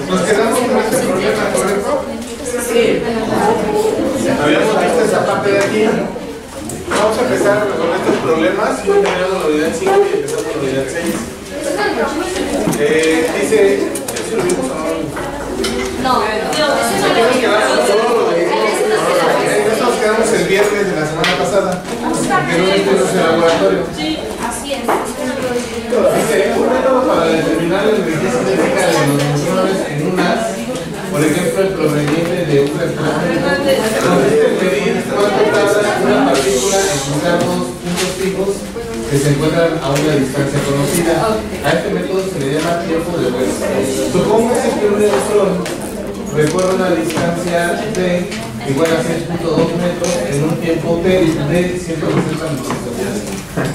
Nos quedamos con este problema, ¿correcto? Sí. Habíamos visto esa parte de aquí. Vamos a empezar con estos problemas. Hoy terminamos la unidad 5 y empezamos la unidad 6. Dice, ¿sí lo vimos o no? Nos quedamos el viernes de la semana pasada. Porque no tuvimos el laboratorio. Sí, así es. Dice, un método para determinar la energía cinética de los neutrones en un haz, por ejemplo, el proveniente de un reflector, consiste en medir cuánto tarda una partícula en cruzar dos puntos fijos que se encuentran a una distancia conocida. A este método se le llama tiempo de vuelo. Supóngase que un neutrón recorre una distancia d igual a 6.2 metros en un tiempo t de 160 milisegundos.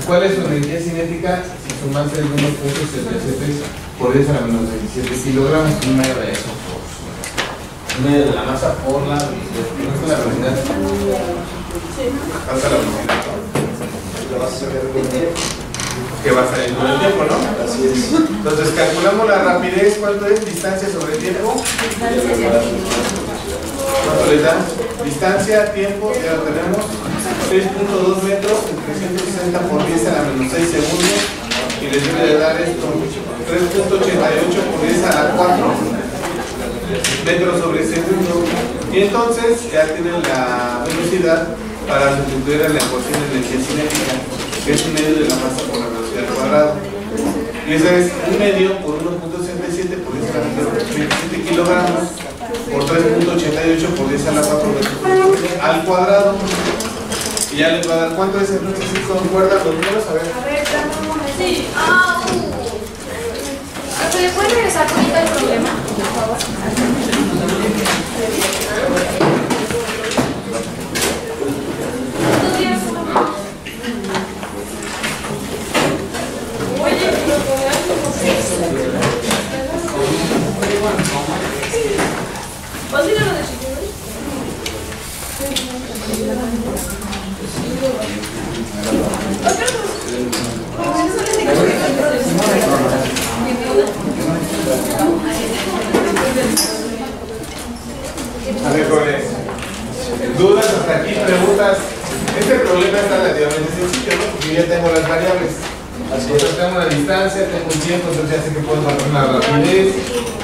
¿Cuál es su energía cinética si sumase el 1.77 por 10 a la menos 27 kilogramos? Un medio de eso, un medio de la masa por la velocidad. Hasta la velocidad. Que va a salir con el tiempo, ¿no? Así es. Entonces calculamos la rapidez. ¿Cuánto es? Distancia sobre tiempo. ¿Cuánto le da? Distancia, tiempo, ya lo tenemos. 6.2 metros en 360 por 10 a la menos 6 segundos. Y les debe de dar esto. 3.88 por 10 a la 4 metros sobre segundo. Y entonces ya tienen la velocidad para sustituir a la ecuación de energía cinética, que es un medio de la masa por la velocidad al cuadrado. Y eso es un medio por 1.67 por 10 a la menos 27 kilogramos por 3.88 por 10 a la 4 al cuadrado. Y ya les va a dar cuánto es. Entonces, si concuerdan los números, a ver. Dame un momento. Sí. ¿Le puedes regresar ahorita el problema, por favor? A ver, jóvenes, dudas hasta aquí, preguntas. Este problema está relativamente sencillo, ¿no? Porque yo ya tengo las variables. Entonces tengo una distancia, tengo un tiempo, entonces ya sé que puedo encontrar la rapidez.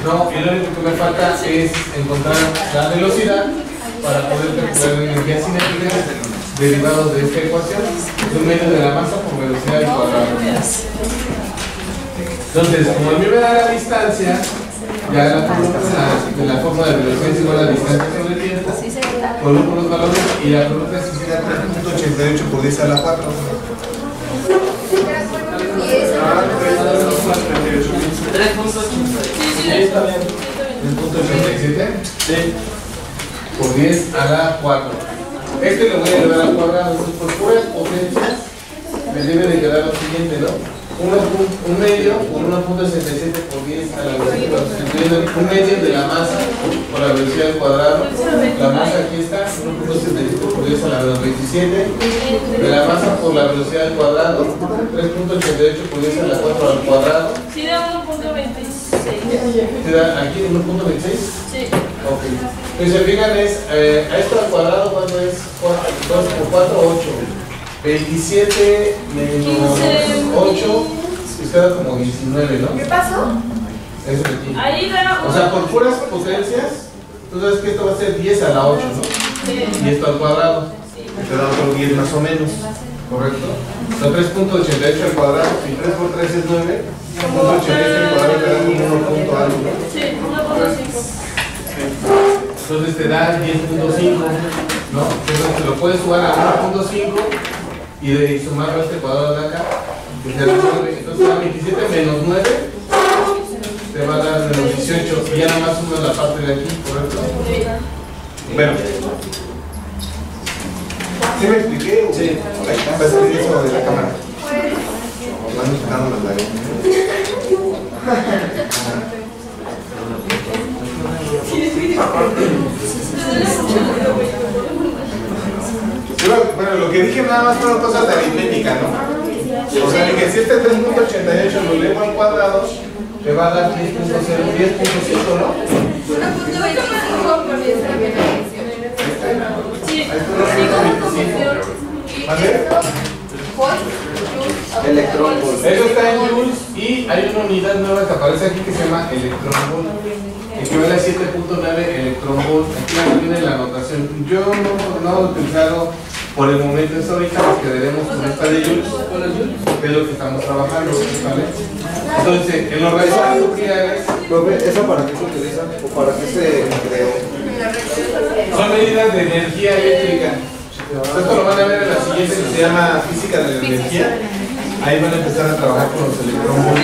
No, y lo único que me falta es encontrar la velocidad para poder calcular la energía cinética derivado de esta ecuación. Es un medio de la masa por velocidad al cuadrado. Entonces, como a mí me da la distancia, ya la forma de velocidad es igual a la distancia sobre el tiempo, coloco los valores y la pregunta es si será 3.88 por 10 a la 4. 3.87 por 10 a la 4. Este lo voy a elevar al cuadrado. Entonces, por puras potencias me debe de quedar lo siguiente, ¿no? Un medio por 1.67 por 10 a la velocidad, un medio de la masa por la velocidad al cuadrado. La masa aquí está, 1.67 por 10 a la menos 27, de la masa por la velocidad al cuadrado, 3.88 por 10 a la 4 al cuadrado. Sí, da 1.26. ¿Te da aquí 1.26? Sí. Ok. Pues se fijan, es a esto al cuadrado, ¿cuánto es? 2 por 4, 8. 27 menos 8, pues queda como 19, ¿no? ¿Qué pasó? Eso de aquí. Ahí da. O sea, por puras potencias, tú sabes que esto va a ser 10 a la 8, ¿no? Sí. Y esto al cuadrado. Te da otro 10 más o menos. ¿Correcto? Son 3.88 al cuadrado. Si 3 por 3 es 9, 3.88 al cuadrado te da como 1 punto algo. Sí, 1.5. Entonces te da 10.5, ¿no? Entonces lo puedes sumar a 1.5 y de sumarlo a este cuadrado de acá. Entonces te da 27 menos 9, te va a dar menos 18. Y ya nada más sumas la parte de aquí, ¿correcto? Bueno. ¿Sí me expliqué? Sí. Va a salir eso de la cámara. Van quitando las lágrimas. Bueno, lo que dije nada más fueron cosas de aritmética, ¿no? O sea, que si este 3.88 lo elevo al cuadrado, te va a dar 10.5, ¿no? 1.25 por 10 a la repetición. Sí, ¿Vale? Electrón volt. Eso está en joules y hay una unidad nueva que aparece aquí que se llama electrón volt. Equivale a 7.9 electrón volt. Aquí viene la anotación. Yo no he utilizado por el momento, es ahorita nos quedaremos con esta de joules, que es lo que estamos trabajando, ¿vale? Entonces, en los reactores nucleares, ¿Eso para qué se utiliza? ¿O para qué se creó? son medidas de energía eléctrica. Esto lo van a ver en la siguiente que se llama física de la energía. Ahí van a empezar a trabajar con los electrones.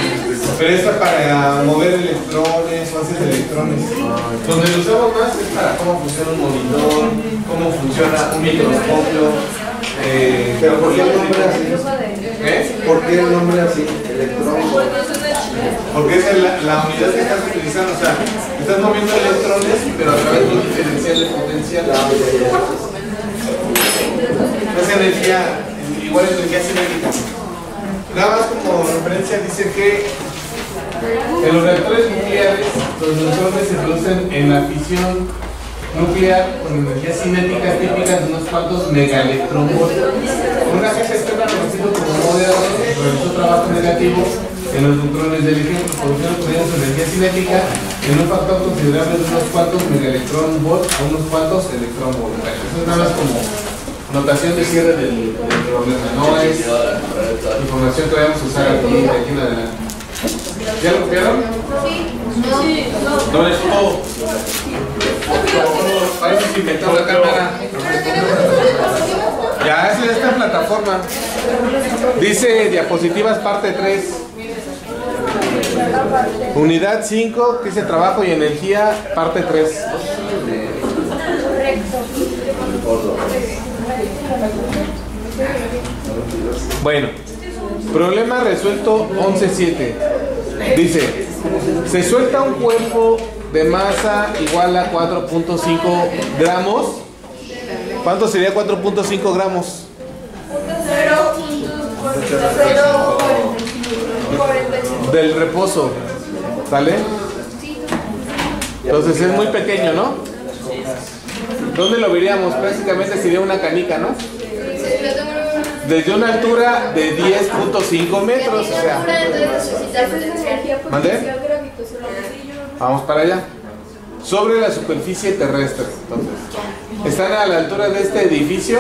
Pero esta para mover electrones, fases de electrones. Donde lo usamos más es para cómo funciona un monitor, cómo funciona un microscopio. ¿Pero por qué el nombre así? ¿Por qué el nombre así? Electrón. Porque es la unidad que estás utilizando. O sea, estás moviendo electrones, pero a través de un diferencial de potencial. Es energía, igual energía cinética. Nada más como referencia dice que en los reactores nucleares los neutrones se producen en la fisión nuclear con energía cinética típica de unos cuantos megaelectronvolts. Una jefe externa conocido como Moderno realizó trabajo negativo en los neutrones del ejemplo, produjeron con ellos energía cinética en un factor considerable de unos cuantos megaelectronvolts a unos cuantos electronvolts. Eso es nada más como notación de cierre del problema, no es información que vayamos a usar aquí en adelante. ¿Ya lo copiaron? Sí, no. No es todo. Parece que inventó la cámara. Ya, eso ya está en plataforma. Dice diapositivas parte 3. Unidad 5, dice trabajo y energía, parte 3. Bueno, problema resuelto 11.7. Dice, se suelta un cuerpo de masa igual a 4.5 gramos. ¿Cuánto sería 4.5 gramos? 0.45 Del reposo. ¿Sale? Entonces es muy pequeño, ¿no? ¿Dónde lo veríamos? Prácticamente sería una canica, ¿no? Desde una altura de 10.5 metros, o sea. ¿Mandé? Vamos para allá. Sobre la superficie terrestre. Entonces, están a la altura de este edificio.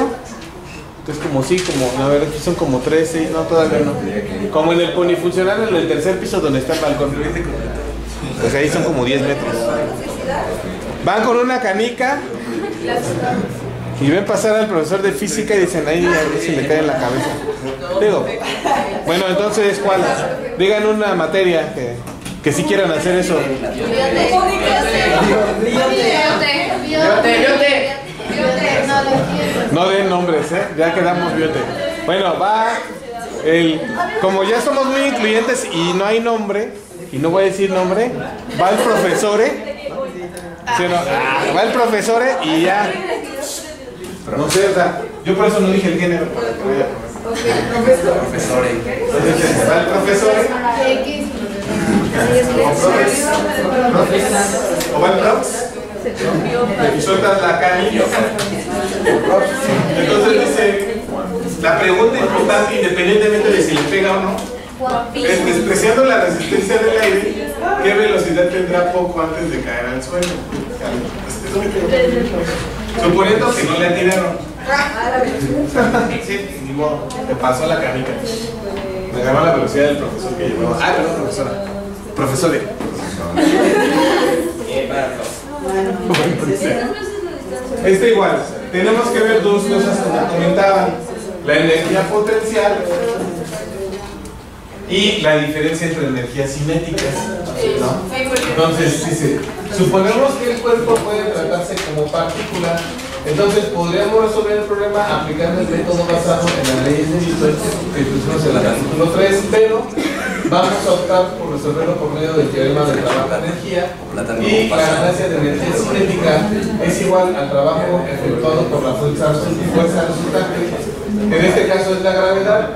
Es como sí, como, a ver, aquí son como 13, no, todavía no. Como en el polifuncional, en el tercer piso donde está el balcón. Pues ahí son como 10 metros. Van con una canica y ven pasar al profesor de física y dicen, ahí a ver si le cae en la cabeza. Digo, bueno, entonces, ¿cuál? Digan una materia que sí quieran hacer eso. No den nombres, ya quedamos biote. Bueno, va como ya somos muy incluyentes y no hay nombre, y no voy a decir nombre, va el profesor, ¿sí o no? Va el profesor y ya. No sé, o sea, yo por eso no dije el género, para que vaya profesor. Entonces, va el profesor. O va el prof. Y sueltas la canilla. Entonces dice, la pregunta importante, independientemente de si le pega o no, es despreciando la resistencia del aire, ¿qué velocidad tendrá poco antes de caer al suelo? Suponiendo que no le atinaron. Sí, ni modo, te pasó la canica. Me agarró la velocidad del profesor que llevaba. Ah, perdón, profesora. Profesor. Este igual, tenemos que ver dos cosas como comentaban, la energía potencial y la diferencia entre energías cinéticas, ¿no? Entonces dice, suponemos que el cuerpo puede tratarse como partícula, entonces podríamos resolver el problema aplicando el método basado en las leyes de Newton que pusimos en el capítulo 3, pero vamos a optar por resolverlo por medio del teorema del trabajo de energía, y la ganancia de energía cinética es igual al trabajo efectuado por la fuerza resultante, en este caso es la gravedad,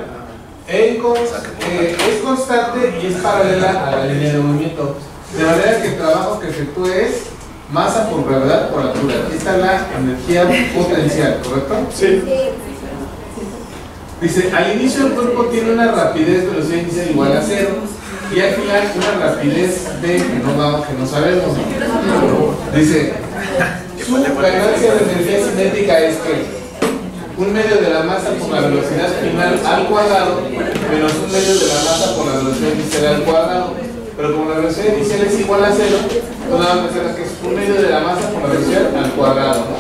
es constante y es paralela a la línea de movimiento. De manera que el trabajo que efectúe es masa por gravedad por altura. Aquí está la energía potencial, ¿correcto? Sí. Dice, al inicio el cuerpo tiene una rapidez velocidad inicial igual a 0 y al final una rapidez v que no sabemos. Dice, su ganancia de energía cinética es que un medio de la masa por la velocidad final al cuadrado menos un medio de la masa por la velocidad inicial al cuadrado. Pero como la velocidad inicial es igual a 0, pues nada más que es un medio de la masa por la velocidad al cuadrado, ¿no?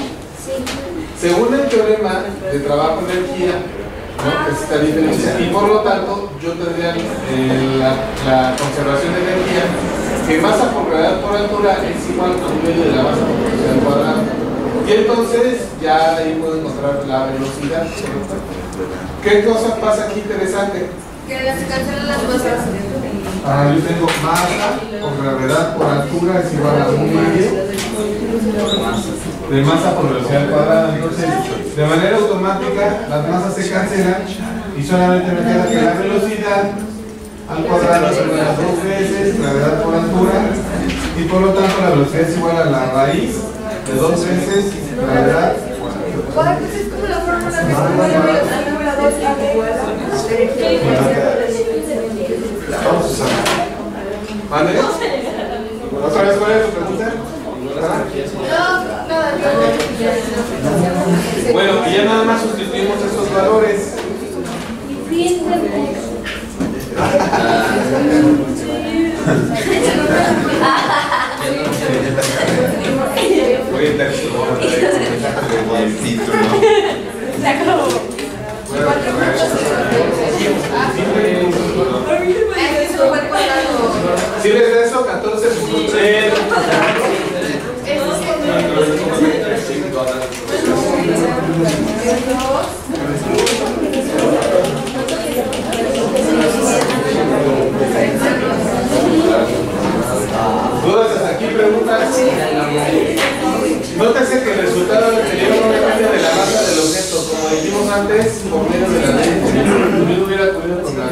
Según el teorema de trabajo-energía, ¿no? Que es esta diferencia, y por lo tanto yo tendría la conservación de energía, que masa por gravedad por altura es igual a un medio de la masa por la velocidad al cuadrado. Y entonces ya de ahí puedo encontrar la velocidad. ¿Qué cosa pasa aquí interesante? Que se cancelan las masas. Yo tengo masa por gravedad por altura es igual a un medio de masa por velocidad al cuadrado. Entonces, de manera automática, las masas se cancelan y solamente me queda que la velocidad al cuadrado es igual a 2 veces gravedad por altura y por lo tanto la velocidad es igual a la raíz de 2 veces gravedad por altura. Es como la fórmula que se puede ver al número 2 igual a Vamos a usar. ¿Vale? ¿Otra vez cuál es tu pregunta? Bueno, y ya nada más sustituimos estos valores. Si les da eso, 14.3. ¿Dudas hasta aquí? ¿Preguntas? Nótese que el resultado anterior no depende de la masa del objeto, como dijimos antes, por medio de la ley. Lo mismo hubiera ocurrido con las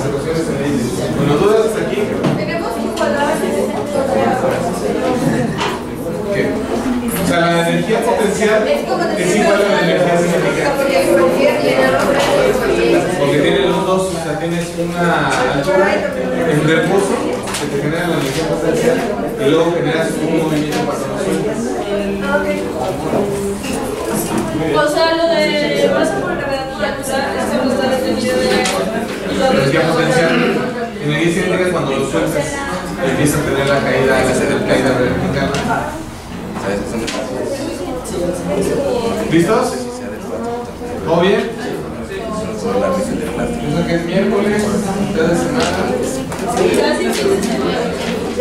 ecuaciones de ley. Bueno, ¿dudas hasta aquí? Tenemos que igualar. ¿Qué? O sea, la energía potencial es igual a la energía cinética. Porque tiene los dos, o sea, tienes una altura en reposo que te genera la energía potencial y luego generas un movimiento para O sea, lo de masa por gravedad por altura es que nos da el sentido de la energía potencial. Energía cinética es cuando lo sueltas, empieza a tener la caída, a hacer el caída vertical. ¿Listos? ¿Todo bien? Pienso que es miércoles, mitad de semana.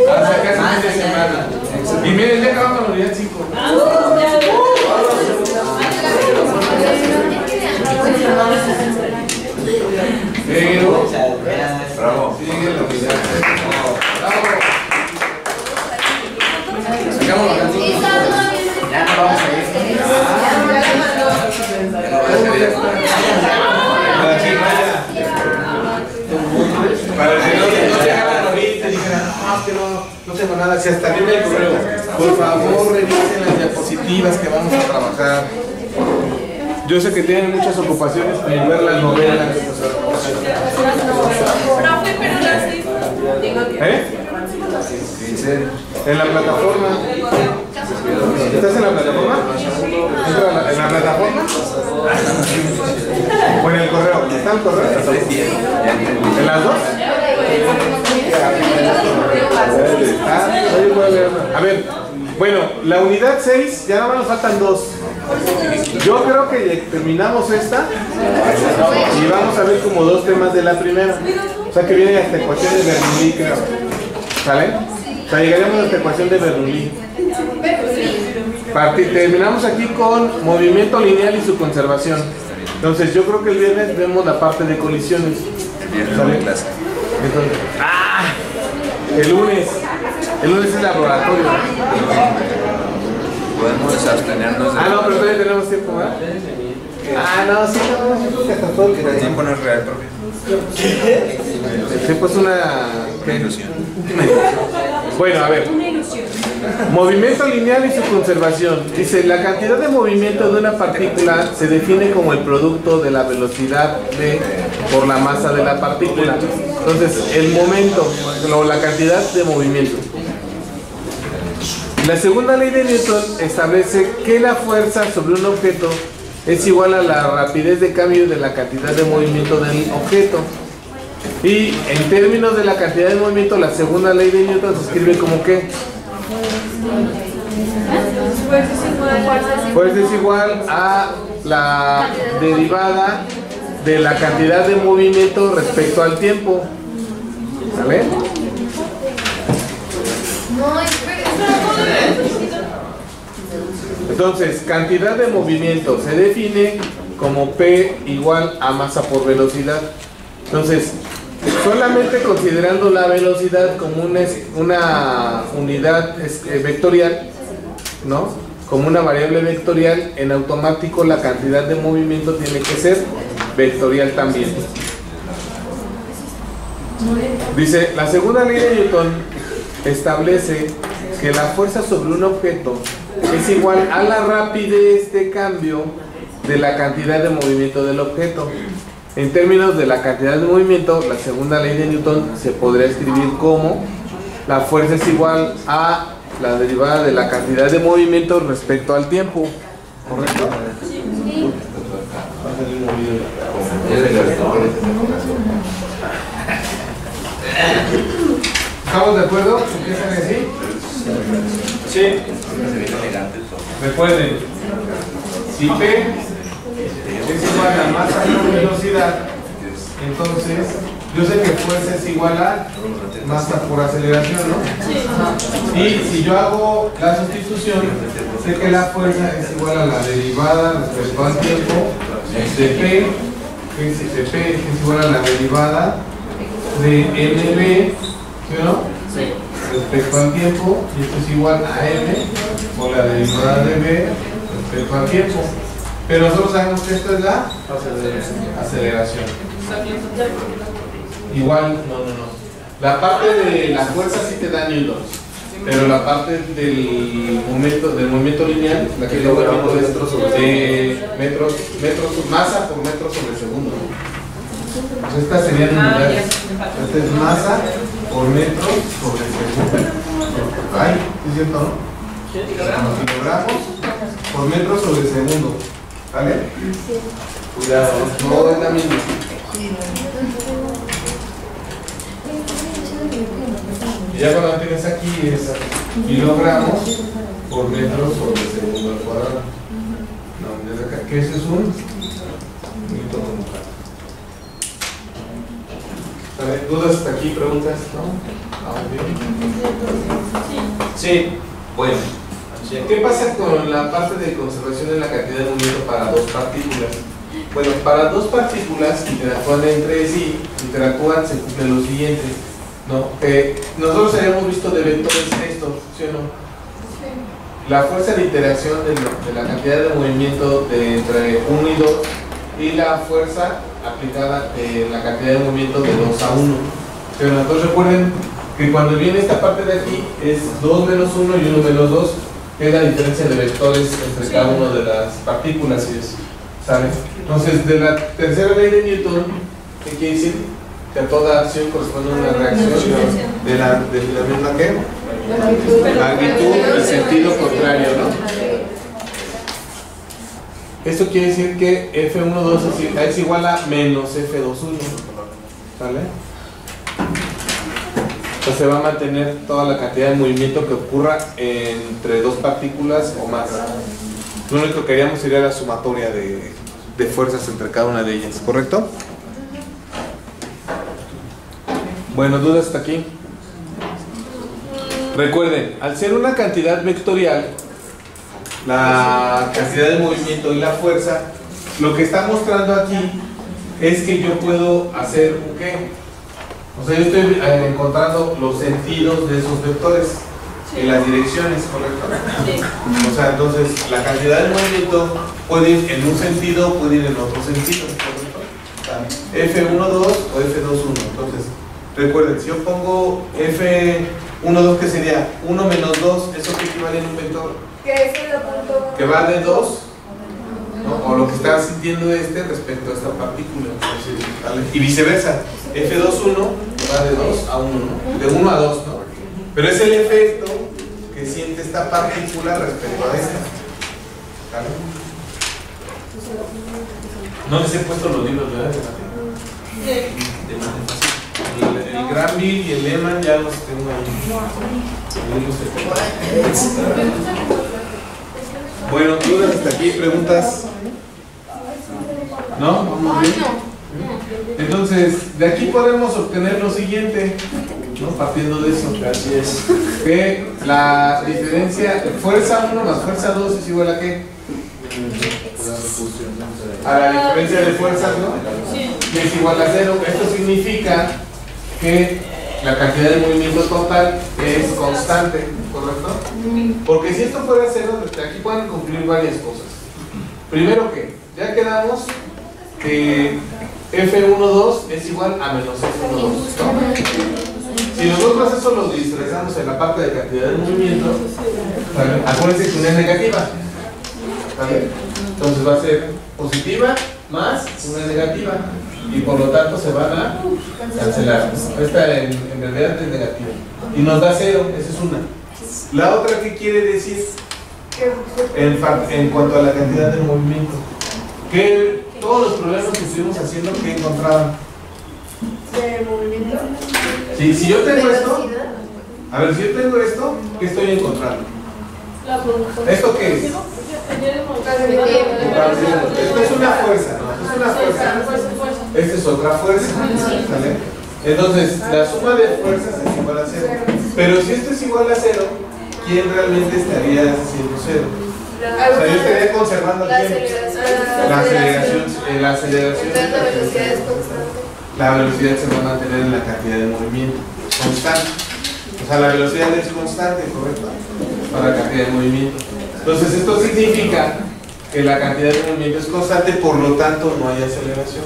Hasta casi fin de semana. Y miren, ya acabamos la unidad 5. Pero bravo. Sigue la unidad. Bravo. Sacamos la canción. Ya no vamos a ir. Para que no llegaran ahorita y dijeran, que no tengo nada, si hasta viene el correo, por favor revisen las diapositivas que vamos a trabajar. Yo sé que tienen muchas ocupaciones, pero ver las novelas. En la plataforma. ¿Estás en la plataforma? ¿En la plataforma? ¿O en el correo? ¿Está el correo? ¿En las dos? A ver, bueno, la unidad 6, ya nada más nos faltan 2. Yo creo que terminamos esta y vamos a ver como 2 temas de la primera. O sea que viene esta ecuación de Bernoulli, creo. ¿Sale? O sea, llegaríamos a esta ecuación de Bernoulli. Terminamos aquí con movimiento lineal y su conservación. Entonces yo creo que el viernes vemos la parte de colisiones. ¿Sale? Entonces, el lunes es laboratorio. Podemos abstenernos de... No, pero todavía tenemos tiempo, ¿verdad? Ah, no, sí, no, yo creo que hasta todo el que tiempo no es real, profe. sí, pues ¿qué? Ilusión. Bueno, a ver. Movimiento lineal y su conservación. Dice, la cantidad de movimiento de una partícula se define como el producto de la velocidad por la masa de la partícula. Entonces, el momento, o la cantidad de movimiento. La segunda ley de Newton establece que la fuerza sobre un objeto es igual a la rapidez de cambio de la cantidad de movimiento del objeto. Y en términos de la cantidad de movimiento, la segunda ley de Newton se escribe como ¿qué? Fuerza es igual a la derivada de la cantidad de movimiento respecto al tiempo. ¿Sale? Entonces, cantidad de movimiento se define como P igual a masa por velocidad. Entonces, solamente considerando la velocidad como una unidad vectorial, ¿no? Como una variable vectorial, en automático la cantidad de movimiento tiene que ser vectorial también. Dice, la segunda ley de Newton establece que la fuerza sobre un objeto es igual a la rapidez de cambio de la cantidad de movimiento del objeto. En términos de la cantidad de movimiento, la segunda ley de Newton se podría escribir como la fuerza es igual a la derivada de la cantidad de movimiento respecto al tiempo. ¿Correcto? Sí. ¿Estamos de acuerdo? ¿Empiezan así? Sí. Recuerden, si P es igual a masa por velocidad, entonces yo sé que fuerza es igual a masa por aceleración, ¿no? Y si yo hago la sustitución, sé que la fuerza es igual a la derivada respecto al tiempo de P, que es igual a la derivada de MB, ¿sí o no? Sí. Respecto al tiempo, y esto es igual a M o la derivada de B respecto al tiempo. Pero nosotros sabemos que esto es la aceleración. Igual, no. La parte de la fuerza sí te da newtons, pero la parte del movimiento lineal, la que yo hablamos de metros, masa por metro sobre segundo. Pues estas serían unidades. Esta es masa por metro sobre segundo. Ay, ¿es cierto, no? Kilogramos por metro sobre segundo. ¿Vale? Cuidado, no es la misma. Y ya cuando tienes aquí es kilogramos por metro sobre segundo al cuadrado. No, desde acá, que ese es un newton. ¿Dudas hasta aquí? ¿Preguntas? ¿No? Sí. Bueno. ¿Qué pasa con la parte de conservación de la cantidad de movimiento para dos partículas? Bueno, para dos partículas que interactúan entre sí, se cumple lo siguiente, ¿no? Nosotros habíamos visto de vectores esto, ¿sí o no? Sí. La fuerza de interacción de la cantidad de movimiento entre 1 y 2 y la fuerza aplicada en la cantidad de movimiento de 2 a 1. Pero entonces recuerden que cuando viene esta parte de aquí es 2 menos 1 y 1 menos 2, que es la diferencia de vectores entre cada una de las partículas. ¿Sabe? Entonces, de la tercera ley de Newton, ¿qué quiere decir? Que a toda acción corresponde a una reacción de la misma ¿qué? Magnitud y sentido contrario, ¿no? Esto quiere decir que F12 es igual a menos F21, ¿vale? Entonces se va a mantener toda la cantidad de movimiento que ocurra entre dos partículas o más. Lo único que queríamos sería la sumatoria de fuerzas entre cada una de ellas, ¿correcto? Bueno, ¿dudas hasta aquí? Recuerden, al ser una cantidad vectorial, la cantidad de movimiento y la fuerza, lo que está mostrando aquí es que yo puedo hacer un ¿qué? O sea, yo estoy encontrando los sentidos de esos vectores, en las direcciones, ¿correcto? Sí. O sea, entonces la cantidad de movimiento puede ir en un sentido, puede ir en otro sentido, ¿correcto? O sea, F12 o F21. Entonces, recuerden, si yo pongo F12, ¿qué sería? 1 menos 2, ¿eso qué equivale en un vector? Que es el punto. Que va de 2, ¿no? O lo que está sintiendo respecto a esta partícula. Entonces, ¿vale? Y viceversa, F21 va de 2 a 1, ¿no? De 1 a 2, ¿no? Pero es el efecto que siente esta partícula respecto a esta. ¿Vale? No les he puesto los libros, ¿verdad? De matemáticas. El Granville y el Lehman ya los tengo ahí. Bueno, dudas hasta aquí, preguntas. ¿No? ¿Vamos bien? Entonces, de aquí podemos obtener lo siguiente, ¿no? Partiendo de eso. Así es. Que la diferencia, fuerza 1 más fuerza 2 es igual a ¿qué? A la diferencia de fuerzas, ¿no? Sí. Que es igual a 0. Esto significa que la cantidad de movimiento total es constante, ¿correcto? Porque si esto fuera 0, aquí pueden concluir varias cosas. Primero que, ya quedamos que F12 es igual a menos F12, ¿no? Si nosotros eso lo disfrazamos en la parte de cantidad de movimiento, ¿vale? Acuérdense que una es negativa, ¿vale? Entonces va a ser positiva más una negativa y por lo tanto se van a cancelar. Esta en realidad es negativa y nos da 0, esa es una. La otra, ¿qué quiere decir? En cuanto a la cantidad de movimiento, que todos los problemas que estuvimos haciendo, ¿qué encontraban? ¿De movimiento? Sí, si yo tengo esto, a ver, si yo tengo esto, ¿qué estoy encontrando? ¿Esto qué es? Esto es una fuerza, ¿no? Esto es una fuerza. Esta es otra fuerza, ¿vale? Entonces, la suma de fuerzas es igual a 0. Pero si esto es igual a 0, ¿quién realmente estaría haciendo 0? O sea, yo estaría conservando la ¿quién? La aceleración. La aceleración. Entonces la velocidad es constante. La velocidad se va a mantener en la cantidad de movimiento constante. O sea, la velocidad es constante, ¿correcto? Para la cantidad de movimiento. Entonces, esto significa que la cantidad de movimiento es constante, por lo tanto, no hay aceleración.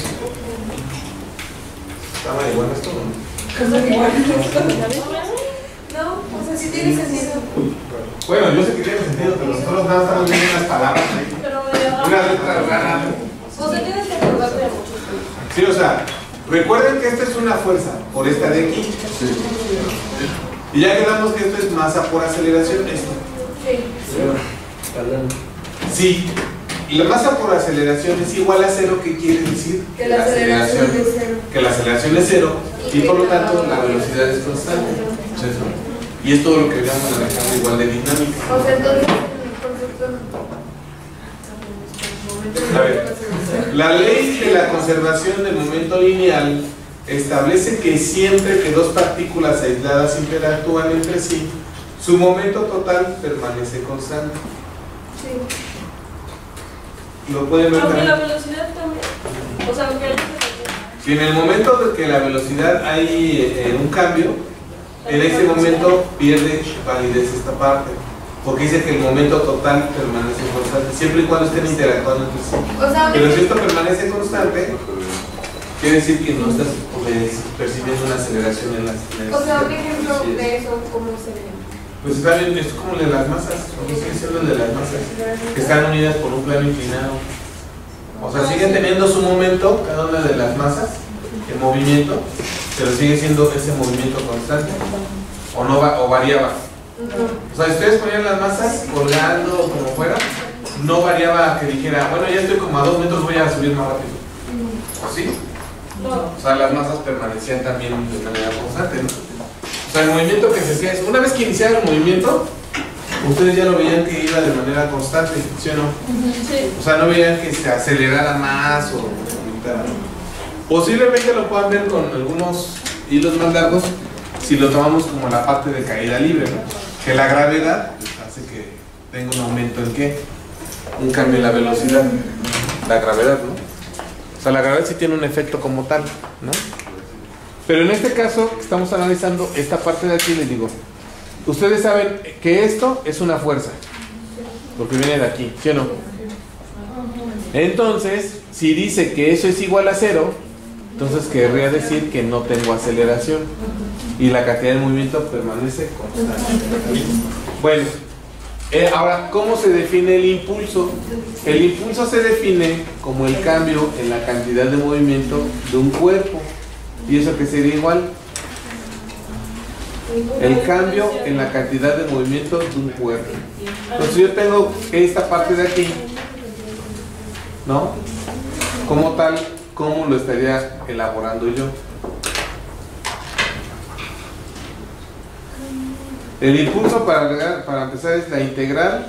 ¿Está mal igual esto o no? No, o sea, sí tiene sentido. Bueno, yo sé que tiene sentido, pero nosotros nada más estamos viendo unas palabras ahí. Una letra rara. O sea, tienes que acordarte de muchos puntos. Sí, o sea, recuerden que esta es una fuerza por esta de aquí. Y ya quedamos que esto es masa por aceleración. Esto. Sí. Y la masa por aceleración es igual a 0, ¿qué quiere decir? Que la aceleración es 0. Que la aceleración es 0 y por lo tanto la velocidad es constante. Y es todo lo que veamos manejando igual de dinámica. O sea, entonces el concepto. A ver, la ley de la conservación del momento lineal establece que siempre que dos partículas aisladas interactúan entre sí, su momento total permanece constante. Sí. ¿Lo pueden ver? Aunque la velocidad también. O sea, aunque Si en el momento de que la velocidad hay un cambio, en ese momento pierde validez esta parte. Porque dice que el momento total permanece constante, siempre y cuando estén interactuando entre sí. O sea, pero si esto permanece constante, quiere decir que no estás percibiendo una aceleración en las. O sea, un ejemplo de eso, ¿cómo sería? Pues está bien, es como el de las masas, porque sigue siendo el de las masas, que están unidas por un plano inclinado. O sea, siguen teniendo su momento, cada una de las masas, en movimiento, pero sigue siendo ese movimiento constante. O no va, o variaba. O sea, si ustedes ponían las masas colgando o como fuera, no variaba que dijera, bueno, ya estoy como a 2 metros, voy a subir más rápido. ¿O sí? O sea, las masas permanecían también de manera constante, ¿no? O sea, el movimiento que se hacía es, una vez que iniciaba el movimiento, ustedes ya lo veían que iba de manera constante, ¿sí o no? Sí. O sea, no veían que se acelerara más o aumentara. Posiblemente lo puedan ver con algunos hilos más largos si lo tomamos como la parte de caída libre, ¿no? Que la gravedad hace que tenga un aumento en ¿qué? Un cambio en la velocidad. La gravedad, ¿no? O sea, la gravedad sí tiene un efecto como tal, ¿no? Pero en este caso, estamos analizando esta parte de aquí, les digo, ustedes saben que esto es una fuerza, porque viene de aquí, ¿sí o no? Entonces, si dice que eso es igual a 0, entonces querría decir que no tengo aceleración y la cantidad de movimiento permanece constante. Bueno, ahora, ¿cómo se define el impulso? El impulso se define como el cambio en la cantidad de movimiento de un cuerpo. ¿Y eso qué sería igual? El cambio en la cantidad de movimiento de un cuerpo. Entonces yo tengo esta parte de aquí, ¿no? Como tal, ¿cómo lo estaría elaborando yo? El impulso para empezar es la integral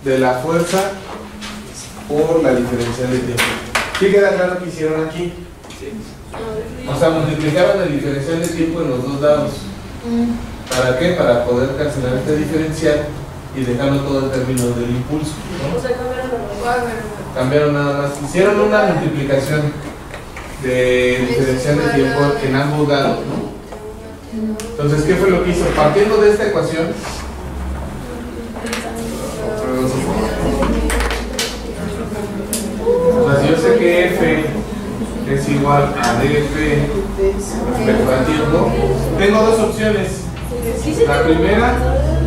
de la fuerza por la diferencial de tiempo. ¿Sí queda claro que hicieron aquí? O sea, multiplicaron el diferencial de tiempo en los dos lados. ¿Para qué? Para poder cancelar este diferencial y dejarlo todo en términos del impulso, ¿no? Cambiaron nada más. Hicieron una multiplicación de diferencial de tiempo en ambos lados, ¿no? Entonces, ¿qué fue lo que hizo? Partiendo de esta ecuación, o sea, si yo sé que F es igual a df respecto al tiempo, tengo dos opciones. La primera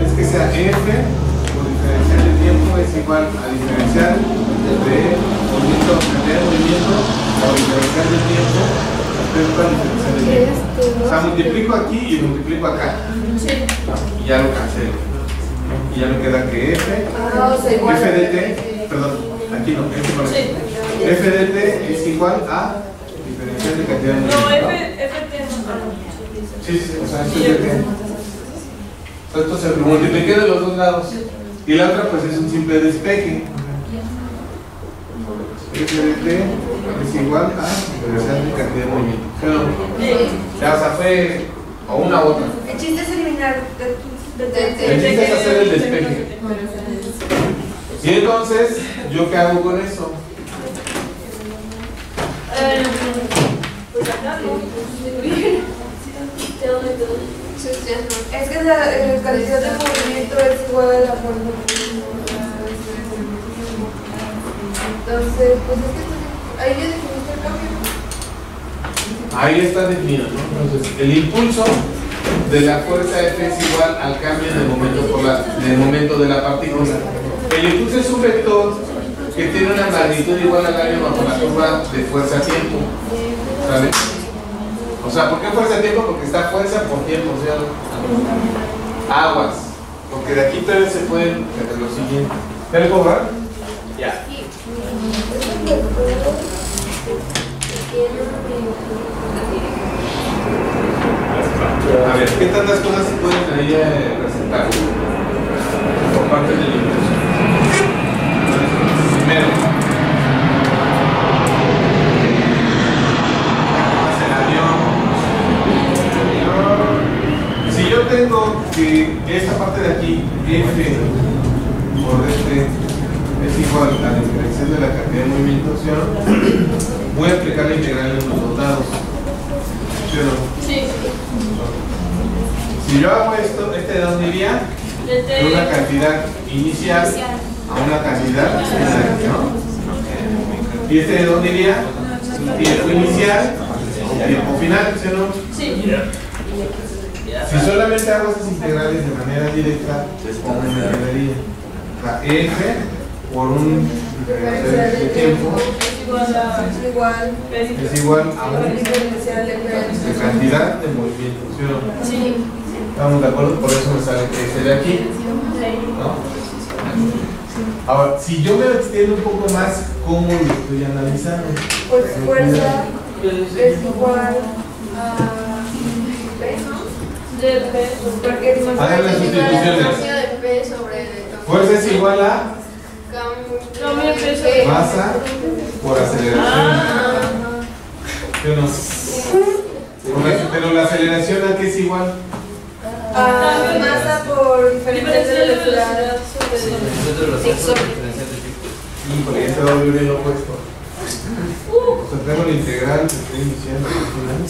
es que sea F por diferencial de tiempo es igual a diferencial de movimiento, cantidad de movimiento por diferencial de tiempo respecto al diferencial de tiempo. O sea, multiplico aquí y multiplico acá. Y ya lo cancelo. Y ya me queda que F de t, perdón, aquí no, F de t es igual a diferencial de cantidad de movimiento. No, FT no. Sí, o sea, esto es de t. Esto se lo multipliqué de los dos lados. Y la otra pues es un simple despeje. F de t es igual a diferencial de cantidad de movimiento. Ya, o sea, fue o una u otra. El chiste es eliminar El chiste es hacer el despeje. Y entonces, ¿yo qué hago con eso? Pues acá Es que la cantidad de movimiento es igual a la fuerza. Entonces, pues es que ahí ya definiste el cambio. Ahí está definido, ¿no? Entonces, el impulso de la fuerza F es igual al cambio de momento de la partícula. El impulso es un vector que tiene una magnitud igual al área bajo la curva de fuerza-tiempo. ¿Sale? O sea, ¿por qué fuerza-tiempo? Porque está fuerza por tiempo, o sea, aguas. Porque de aquí todavía se pueden hacer lo siguiente. ¿Te lo puedo borrar? Ya. A ver, ¿qué tantas cosas se pueden ahí presentar por parte del impulso? Primero, si yo tengo que esta parte de aquí, F por este es igual a la diferencial de la cantidad de movimiento, ¿sí o no? Voy a aplicar la integral en los dos lados. ¿Sí o no? Sí. Si yo hago esto, ¿de dónde iría? De una cantidad inicial a una cantidad final, ¿no? ¿Y de dónde iría? Tiempo inicial a tiempo final, ¿sí o no? Sí. Si solamente hago esas integrales de manera directa, ¿cómo me quedaría? O sea, F por un diferencial de tiempo es igual a un diferencial de cantidad de movimiento, ¿sí o no? Sí. ¿Estamos de acuerdo? Por eso me sale que este de aquí, ¿no? Ahora, si yo me extiendo un poco más, ¿cómo lo estoy analizando? Pues fuerza es igual a P, ¿no? De peso. Porque Hagan las sustituciones. cambio de P sobre Fuerza es igual a Cambio de peso. masa por aceleración. ¿Sí o no? Pero la aceleración ¿a qué es igual? masa por diferencia de velocidad. Híjole, este va a volver el opuesto. O sea, tengo la integral que estoy iniciando al final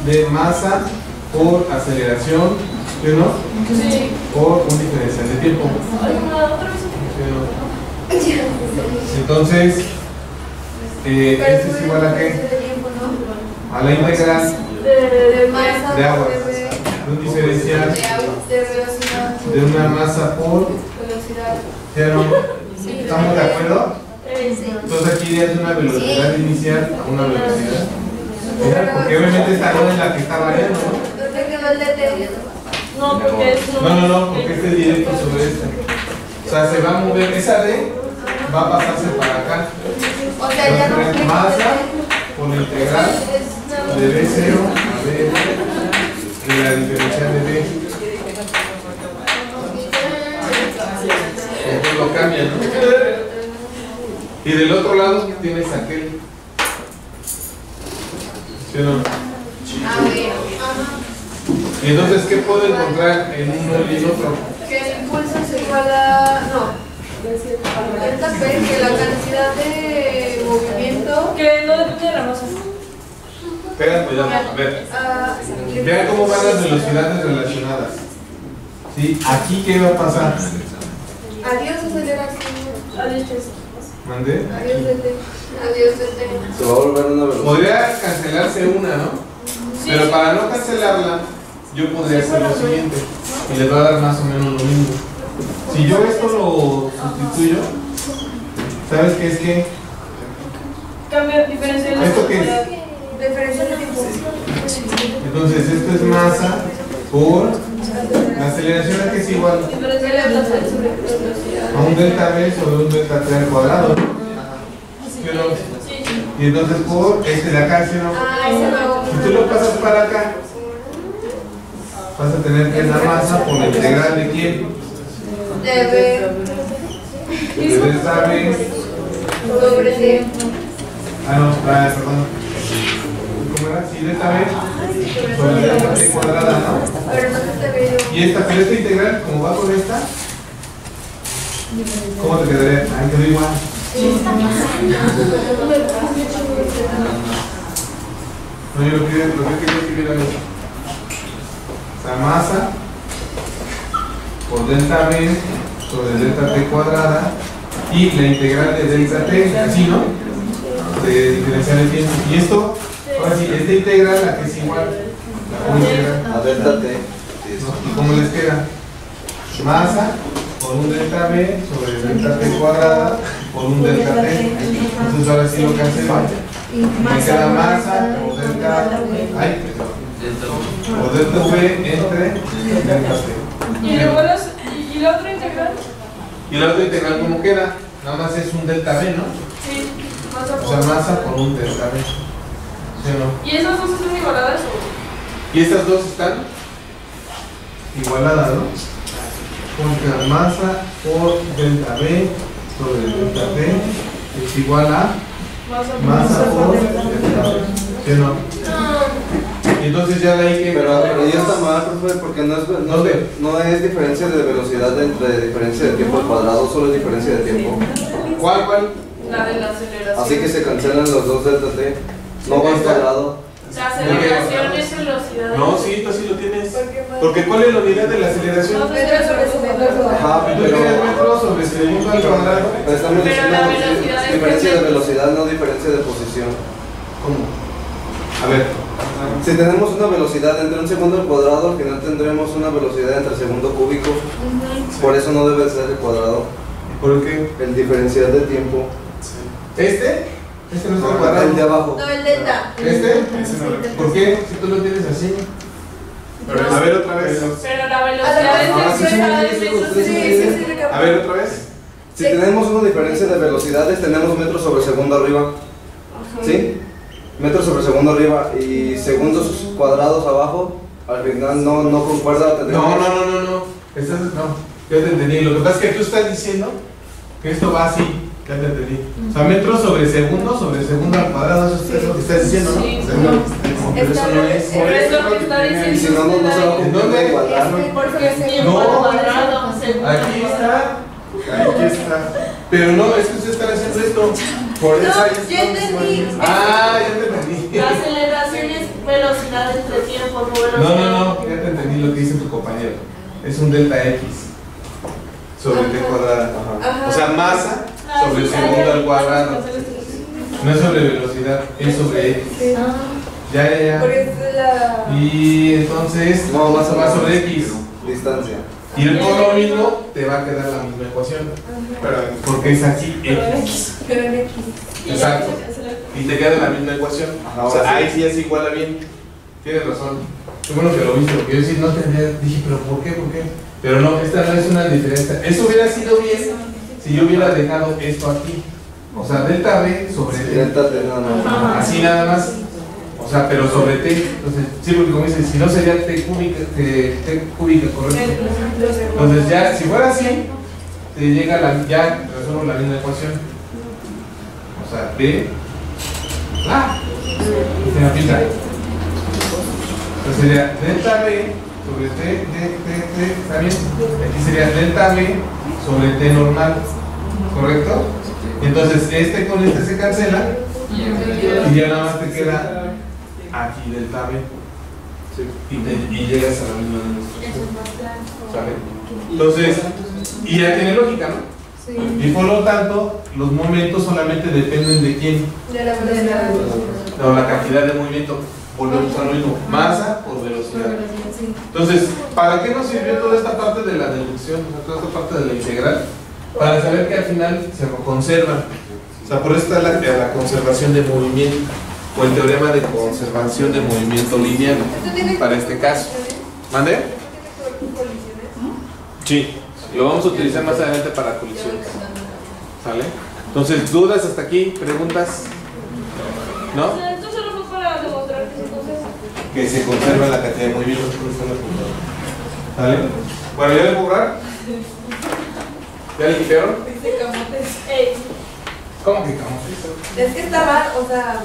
de masa por aceleración ¿Sí o no? Sí. Por un diferencial de tiempo. ¿Otra vez? ¿Sí o no? Entonces, este es igual a qué? A la integral de masa de agua, de un diferencial velocidad de una masa por velocidad. ¿sí o no? ¿Estamos de acuerdo? Sí. Entonces aquí ya es una velocidad inicial a una velocidad final, porque obviamente esta no es la que está variando, ¿no? ¿Dónde quedó el DT? No, porque es No, porque este es directo sobre esta. O sea, se va a mover, esa D va a pasarse para acá. O sea, ya no Entonces, fue masa con integral de B0 a B y la diferencial de B. Entonces lo cambia, ¿no? Y del otro lado tienes aquel. ¿Sí o no? Y entonces, ¿qué puedo encontrar en uno y en otro? Que el impulso es igual a. No. Delta P, que la cantidad de movimiento. que no depende de la masa. Tengan cuidado, a ver. Vean cómo van las velocidades relacionadas. ¿Sí? Aquí, ¿qué va a pasar? Adiós, aceleración. Adiós. ¿Mandé? Adiós, DT. Adiós, DT. Se va a volver una velocidad. Podría cancelarse una, ¿no? Pero para no cancelarla, yo podría hacer lo siguiente. Y les va a dar más o menos lo mismo. Si yo esto lo sustituyo, ¿sabes qué es qué? Cambio diferencial. ¿Esto qué es? Diferencia de tiempo. Entonces, esto es masa por la aceleración aquí es igual Diferencial de velocidad sobre velocidad. a un delta V sobre un delta T al cuadrado. ¿Sí o no? Sí. Y entonces por este de acá, ¿sí o no? Si tú lo pasas para acá, vas a tener que la masa por la integral de quién? Debe De delta V. sobre tiempo. Perdón. ¿Cómo era? Sí, delta V sobre delta T cuadrada, ¿no? Pero no se te ve yo. Y pero esta integral, como va con esta, ¿cómo te quedaría? Ahí quedó igual. No, yo lo que quería escribir era eso. O sea, masa por delta V sobre delta T cuadrada y la integral de delta T, así, ¿no? De diferencial de tiempo. Y esto, ahora sí, esta integral, la que es igual, la integral. A delta T. ¿Y cómo les queda? Masa por un delta V sobre delta T cuadrada por un delta T. Entonces ahora sí lo cancelo. Me queda masa por delta por delta V entre delta T. ¿Y luego y la otra integral? ¿Y la otra integral cómo queda? Nada más es un delta V, ¿no? Sí. O sea, masa por un delta V. ¿Sí o no? ¿Y esas dos están igualadas o? Y estas dos están igualadas, ¿no? Porque la masa por delta V sobre delta T es igual a masa por delta V. ¿Sí o no? Y entonces ya de ahí que. Pero ya está mal, profe, porque no es diferencia de velocidad entre diferencia de tiempo al cuadrado, solo es diferencia de tiempo. ¿Cuál? La de la aceleración. Así que se cancelan los dos delta T. No va al cuadrado. La aceleración es velocidad. No, sí, tú sí lo tienes. Porque ¿cuál es la unidad de la aceleración? Metros sobre segundo. Ajá, Tú tienes metros sobre segundo al cuadrado. Pero estamos Pero diciendo la velocidad es diferencia de que- velocidad, no diferencia de posición. ¿Cómo? A ver. Si tenemos una velocidad entre un segundo al cuadrado, al final tendremos una velocidad entre segundo cúbico. Por eso no debe ser el cuadrado. ¿Por qué? El diferencial de tiempo. ¿Este? Este no es el El de cuadrado. abajo. No, el delta. ¿Este? ¿Por qué? Si tú lo tienes así. A ver otra vez. Pero la velocidad Ah, sí, es sí, expresada sí, en sí, metros. sí, sí, sí. A ver otra vez. Si tenemos una diferencia de velocidades, tenemos metros sobre segundo arriba. ¿Sí? Metros sobre segundo arriba y segundos cuadrados abajo. Al final no concuerda. Tendremos... No. No, ya te entendí. Lo que pasa es que tú estás diciendo que esto va así. Ya te entendí. O sea, metros sobre segundo al cuadrado. Eso es lo que estás diciendo, ¿no? Sí. O sea, no, pero eso no es. Pero es lo que está diciendo. Y si no, no se va a ¿En cumplir dónde? la igualdad. Porque es tiempo No. al cuadrado. segundo al Aquí cuadrado. está. Aquí está. Pero no, es que ustedes están haciendo esto. Por eso No, ahí yo está. entendí. Ah, ya te entendí. La aceleración es velocidad entre tiempo, no velocidad. No, ya te entendí. lo que dice tu compañero. Es un delta X sobre t cuadrada. O sea, masa sobre segundo al cuadrado. No es sobre velocidad, es sobre X. Ya. Porque es la... Y entonces, No, masa va sobre X. Distancia. Y el por lo mismo te va a quedar la misma ecuación. Porque es aquí X. Pero en X. Exacto. Y te queda la misma ecuación. O sea, ahí sí es igual a bien. Tienes razón. Qué bueno que lo viste, porque yo sí no entendía. Dije, ¿pero por qué? ¿Por qué? Pero no, esta no es una diferencia. Eso hubiera sido bien si yo hubiera dejado esto aquí. O sea, delta B sobre T. Delta T nada más. Así nada más. O sea, pero sobre T. Entonces, sí, porque como dices, si no sería T cúbica, correcto. Entonces ya, si fuera así, te llega ya resuelvo la misma ecuación. O sea, B. Se me aplica. Entonces sería delta B sobre T, ¿está bien? Aquí sería delta B sobre T normal, ¿correcto? Entonces este con este se cancela y ya nada más te queda aquí delta B. Y llegas a la misma demostración. ¿Sale? Entonces, y ya tiene lógica, ¿no? Sí. Y por lo tanto, los momentos solamente dependen de quién. De la velocidad. No, la cantidad de movimiento. Volvemos a lo mismo, masa por velocidad. Entonces, ¿para qué nos sirvió toda esta parte de la deducción, toda esta parte de la integral? Para saber que al final se conserva. O sea, por eso está la conservación de movimiento, o el teorema de conservación de movimiento lineal, para este caso. ¿Mande? Sí, lo vamos a utilizar más adelante para colisiones. ¿Sale? Entonces, ¿dudas hasta aquí? ¿Preguntas? ¿No? Que se conserva la cantidad de movimiento. ¿Vale? Bueno, ¿ya le puedo borrar? ¿Ya le quitaron? ¿Cómo que camotes? Es que está mal, o sea...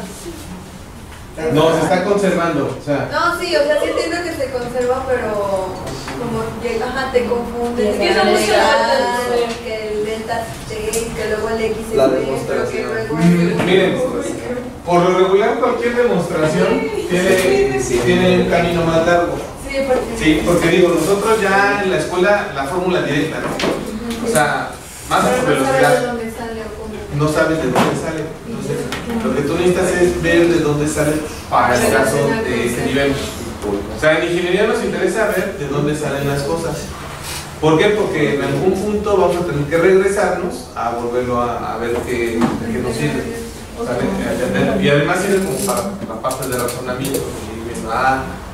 No, se está conservando. O sea, No, sí, o sea, sí entiendo que se conserva, pero como que, te confundes. Es que son muchos datos. Que el delta T, que luego el X La pero que demostración. luego... miren, por lo regular cualquier demostración tiene un camino más largo. Sí, porque digo, nosotros ya en la escuela la fórmula directa, ¿no? O sea, masa por velocidad. No sabes de dónde sale. Entonces, lo que tú necesitas es ver de dónde sale para el caso de este nivel. O sea, en ingeniería nos interesa ver de dónde salen las cosas. ¿Por qué? Porque en algún punto vamos a tener que regresarnos a volverlo a ver qué nos sirve. ¿Sale? Y además sirve como para la parte de razonamiento.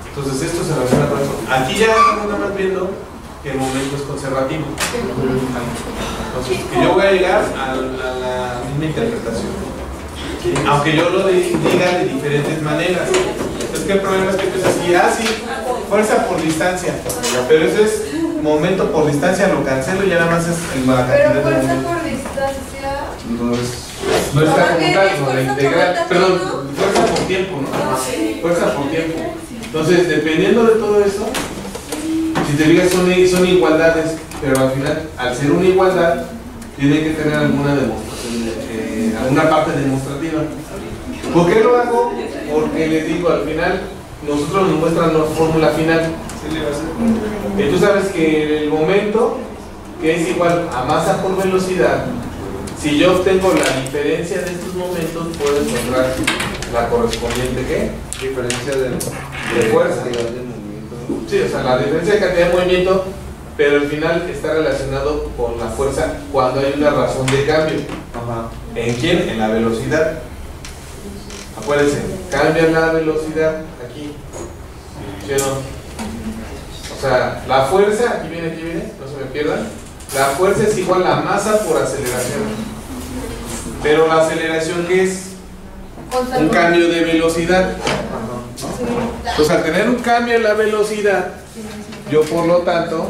Entonces esto se relaciona con eso. Aquí ya estamos nada más viendo que el momento es conservativo. Entonces, que yo voy a llegar a la misma interpretación. Aunque yo lo diga de diferentes maneras. Entonces, ¿qué problema es que empiezas aquí? Sí, fuerza por distancia. Pero eso es momento por distancia, lo cancelo y ya nada más es la cantidad Pero de fuerza momento. por distancia... No está como tal, ¿Es no, la fuerza integral. por Perdón, camino? fuerza por tiempo, ¿no? Fuerza por tiempo. Entonces, dependiendo de todo eso, si te fijas, son igualdades, pero al final, al ser una igualdad, tiene que tener alguna demostración, alguna parte demostrativa. ¿Por qué lo hago? Porque les digo, al final, nosotros nos muestran la fórmula final. Y tú sabes que el momento, que es igual a masa por velocidad, si yo obtengo la diferencia de estos momentos, puedo encontrar la correspondiente, ¿qué? Diferencia de fuerza. cantidad de movimiento. Sí, o sea, la diferencia de cantidad de movimiento, pero al final está relacionado con la fuerza cuando hay una razón de cambio. Ajá. ¿En quién? En la velocidad. Acuérdense, cambia la velocidad aquí. ¿Sí o no? O sea, la fuerza, aquí viene, no se me pierdan. La fuerza es igual a masa por aceleración. Pero la aceleración, ¿qué es? Un cambio de velocidad. Entonces, al tener un cambio en la velocidad, yo por lo tanto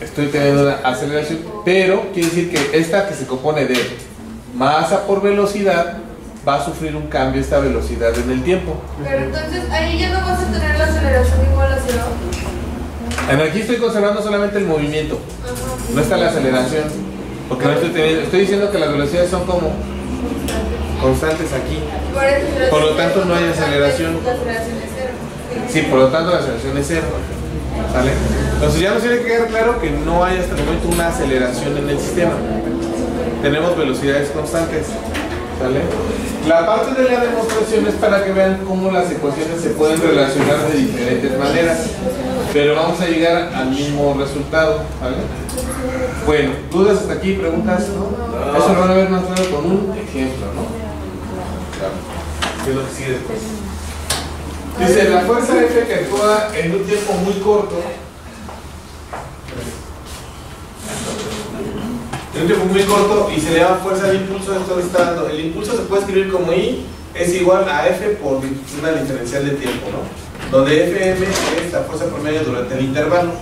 estoy teniendo una aceleración, pero quiere decir que esta que se compone de masa por velocidad va a sufrir un cambio esta velocidad en el tiempo. Pero entonces ahí ya no vas a tener la aceleración igual a cero. Aquí estoy conservando solamente el movimiento, no está la aceleración, porque no estoy diciendo que las velocidades son como constantes aquí. Por lo tanto no hay aceleración. La aceleración es cero. Sí, Sí, por lo tanto la aceleración es cero. ¿Sale? Entonces ya nos tiene que quedar claro que no hay hasta el momento una aceleración en el sistema. Tenemos velocidades constantes. ¿Sale? La parte de la demostración es para que vean cómo las ecuaciones se pueden relacionar de diferentes maneras, pero vamos a llegar al mismo resultado. ¿Vale? Bueno, ¿dudas hasta aquí? ¿Preguntas? ¿No? Eso lo van a ver más claro con un ejemplo, ¿no? Claro. ¿Qué es lo que sigue después? Dice, la fuerza F que actúa en un tiempo muy corto, en un tiempo muy corto, y se le llama fuerza de impulso. Esto le está dando, el impulso se puede escribir como I es igual a F por una diferencial de tiempo, ¿no? Donde Fm es la fuerza promedio durante el intervalo.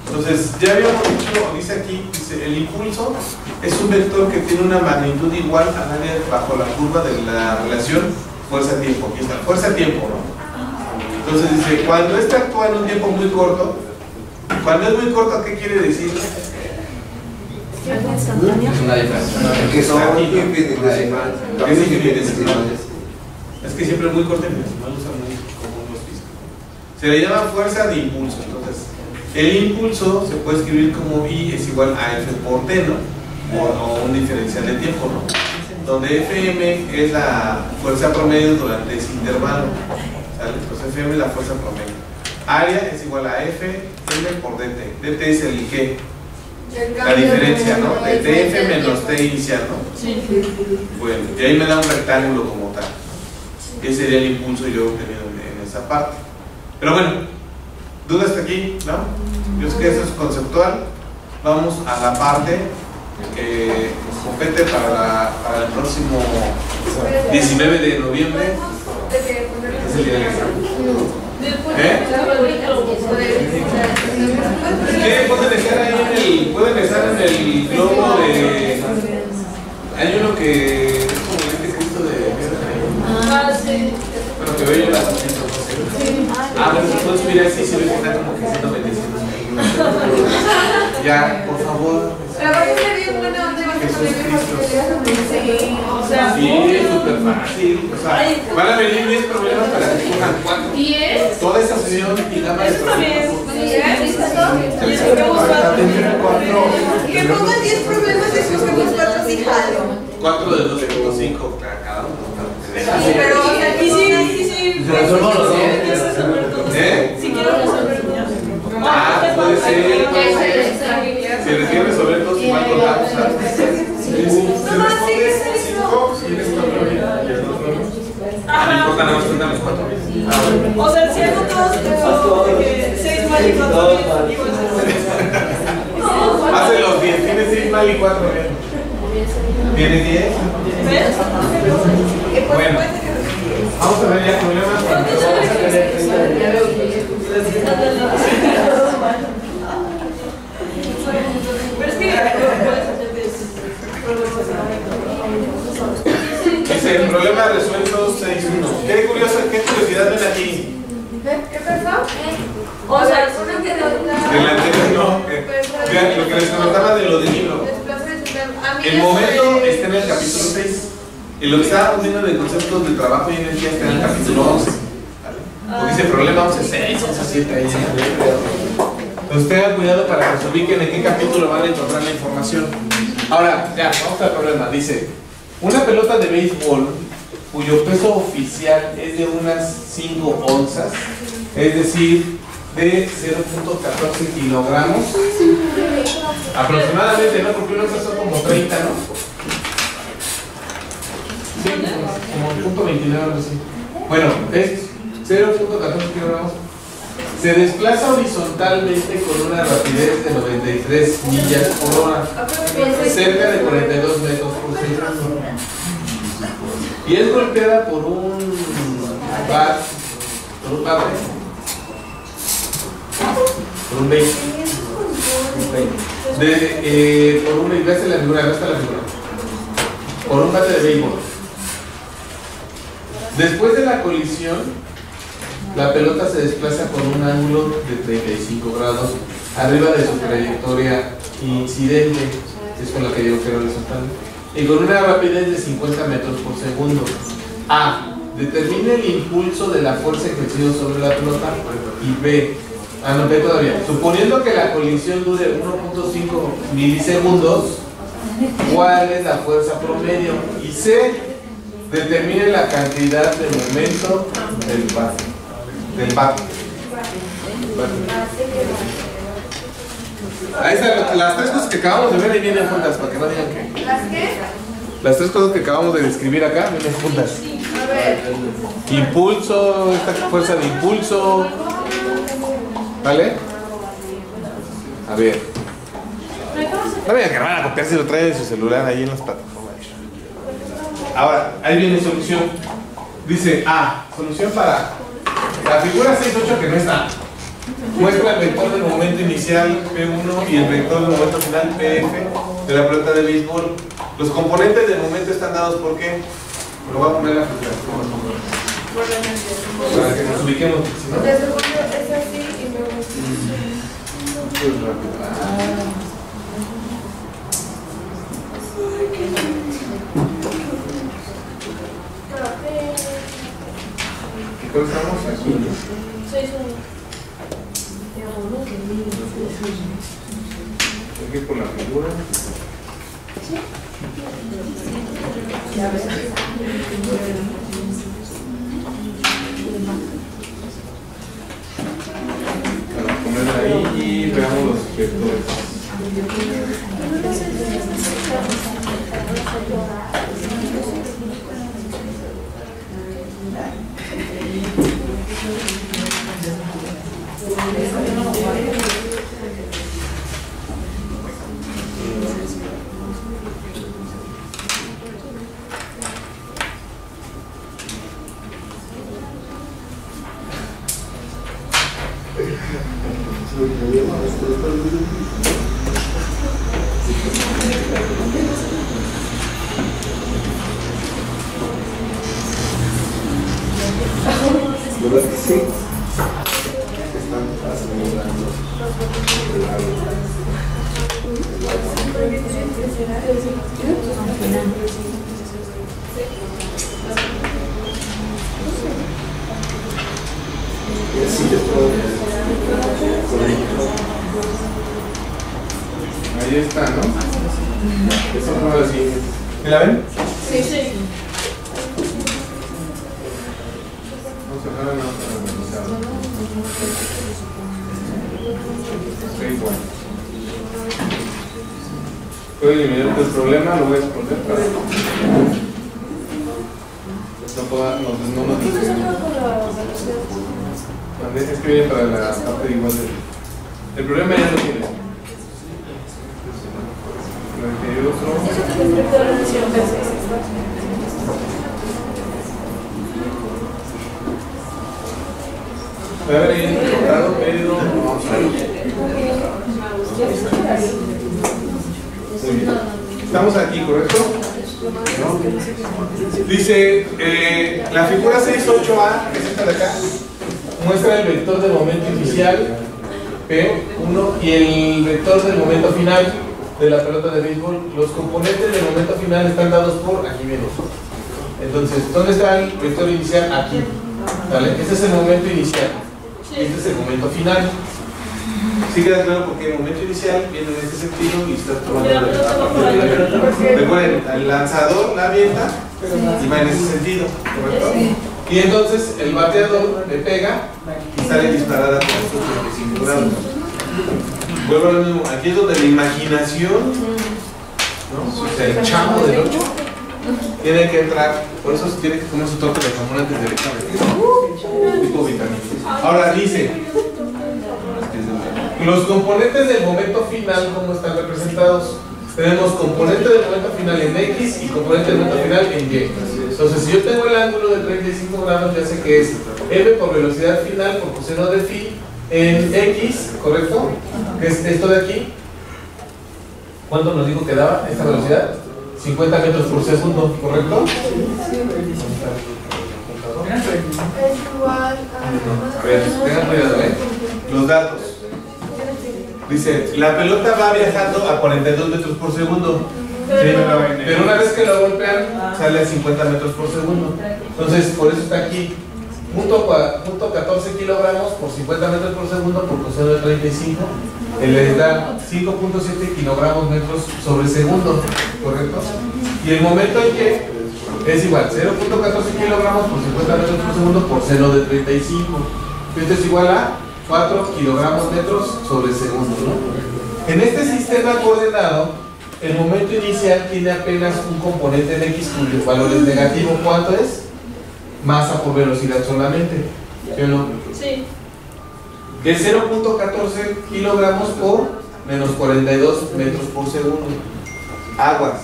Entonces, ya habíamos dicho, dice aquí, dice, el impulso es un vector que tiene una magnitud igual al área bajo la curva de la relación fuerza-tiempo. Aquí está, fuerza-tiempo, ¿no? Entonces dice, cuando este actúa en un tiempo muy corto, cuando es muy corto, ¿qué quiere decir? Es una diferencia. Que son infinitesimales. Es que siempre es muy corto y infinitesimal usan muy común los físicos. Se le llama fuerza de impulso. Entonces, el impulso se puede escribir como I es igual a F por T, ¿no? O un diferencial de tiempo, ¿no? Donde Fm es la fuerza promedio durante ese intervalo. ¿Sale? Entonces Fm es la fuerza promedio. Área es igual a Fm por dt. dt es el ¿qué? La diferencia, ¿no? De Tf menos T inicial, ¿no? Sí. Bueno, y ahí me da un rectángulo como tal. Ese sería el impulso yo obtenido en esa parte. Pero bueno, ¿dudas hasta aquí? ¿No? Yo sé que eso es conceptual. Vamos a la parte que nos compete para el próximo 19 de noviembre. Es el día del examen. Pueden estar en el globo de. Hay uno que es como el Cristo de. Sí. Bueno, que veo yo las bueno, se puede subir así, se ve que está como que siendo bendecido. Ya, por favor. Pero va a ser bien bueno donde vas a poner Sí, o sea, sí, es súper fácil. O sea, van a venir 10 problemas para que pongan 4. ¿10? Toda esa sesión y gama de problemas. que pongan 10 problemas y escogemos 4 y jalo. 4 de 2.5 cada uno. Pero, o sea, y sí, resolvo los 10. Si quiero resolver puede ser. Si requiere resolver todos igual contamos. No importa, nada más cuéntame 4. O sea, si hago todos 6 mal y 4 bien. Hace los 10, tiene 6 mal y 4 bien. ¿Tiene 10? ¿Ves? Bueno, vamos a ver ya problemas. Pero es que Dice, el problema resuelto 6.1. Qué curioso, qué curiosidad ven aquí. ¿Qué pasó? o sea, El anterior no. Vean lo que les comentaba de lo del libro. El momento está en el capítulo 6. Y lo que estábamos viendo de conceptos de trabajo y energía está en el capítulo 11. ¿Vale? Porque dice problema 11.6, 11.7 ahí. Entonces tengan cuidado para que se ubiquen en qué capítulo van a encontrar la información. Ahora, ya, vamos al problema. Dice, una pelota de béisbol cuyo peso oficial es de unas 5 onzas, es decir, de 0.14 kilogramos aproximadamente, ¿no? Porque una onza son como 30, ¿no? Sí, como 0.29 algo así. Bueno, es 0.14 kilogramos. Se desplaza horizontalmente con una rapidez de 93 millas por hora, cerca de 42 metros por segundo. Y es golpeada por un bat, por un bate, por un bate, por un bate, la figura, no está la figura, por un bate de béisbol. Después de la colisión, la pelota se desplaza con un ángulo de 35 grados arriba de su trayectoria incidente, que es con la que yo quiero resaltar, y con una rapidez de 50 metros por segundo. A. determine el impulso de la fuerza ejercida sobre la pelota. Y B, no, B todavía. Suponiendo que la colisión dure 1.5 milisegundos, ¿cuál es la fuerza promedio? Y C, determine la cantidad de momento del bate. Ahí están las tres cosas que acabamos de ver, ahí vienen juntas, para que no digan que... ¿Las qué? Las tres cosas que acabamos de describir acá vienen juntas. A ver. Impulso, esta fuerza de impulso. ¿Vale? A ver. No vayan que van a copiar si lo traen en su celular ahí en las plataformas. Ahora, ahí viene solución. Dice solución para la figura 6.8 que no está. Muestra el vector del momento inicial P1 y el vector del momento final PF de la pelota de béisbol. Los componentes del momento están dados por qué. Lo voy a poner en la figura. Para que nos ubiquemos. ¿No? De segundo es así y luego ¿Qué cosa estamos aquí? 6-1. Aquí por la figura. Vamos a ponerla ahí y veamos los vectores. ¿Verdad que sí? Están asimilando y así después. Ahí está, ¿no? Eso fue así. ¿Me la ven? sí. Vamos a dejar una otra. Ok, bueno. Puedo eliminar el problema, lo voy a exponer para que no nos es que viene para la parte igual del... El problema ya lo tiene. Lo que otro... Voy a ver ahí encontrado, pero vamos a ver. Muy bien. Estamos aquí, ¿correcto? Dice, la figura 6.8a, que es esta de acá, muestra el vector del momento inicial, P1, y el vector del momento final de la pelota de béisbol. Los componentes del momento final están dados por aquí mismo. Entonces, ¿dónde está el vector inicial? Aquí. ¿Vale? Este es el momento inicial. Este es el momento final. ¿Sí queda claro? Porque el momento inicial viene en este sentido y está tomando la... Recuerden, el lanzador la avienta y va en ese sentido, ¿correcto? Y entonces el bateador le pega y sale disparada por estos 35 grados. Vuelvo a lo mismo, aquí es donde la imaginación, ¿no? O sea, el chamo del 8 tiene que entrar, por eso se tiene que comer su torta de jamón antes de examen. Tipo vitaminas. Ahora dice, los componentes del momento final, ¿cómo están representados? Tenemos componente del momento final en X y componente del momento final en Y. Entonces, si yo tengo el ángulo de 35 grados, ya sé que es M por velocidad final por coseno de phi en X, ¿correcto? Que es esto de aquí. ¿Cuánto nos dijo que daba esta velocidad? 50 metros por segundo, ¿correcto? Es igual A ver, tengan cuidado, ¿eh? Los datos. Dice, la pelota va viajando a 42 metros por segundo. Sí, pero una vez que lo golpean, sale a 50 metros por segundo. Entonces, por eso está aquí. Punto 14 kilogramos por 50 metros por segundo por coseno de 35. Les da 5.7 kilogramos metros sobre segundo, ¿correcto? Y el momento en que es igual, 0.14 kilogramos por 50 metros por segundo por seno de 35. Esto es igual a 4 kilogramos metros sobre segundo, ¿no? En este sistema coordenado, el momento inicial tiene apenas un componente en X cuyo valor es negativo. ¿Cuánto es? Masa por velocidad solamente, ¿sí o no? Sí. Es 0.14 kilogramos por menos 42 metros por segundo. Aguas.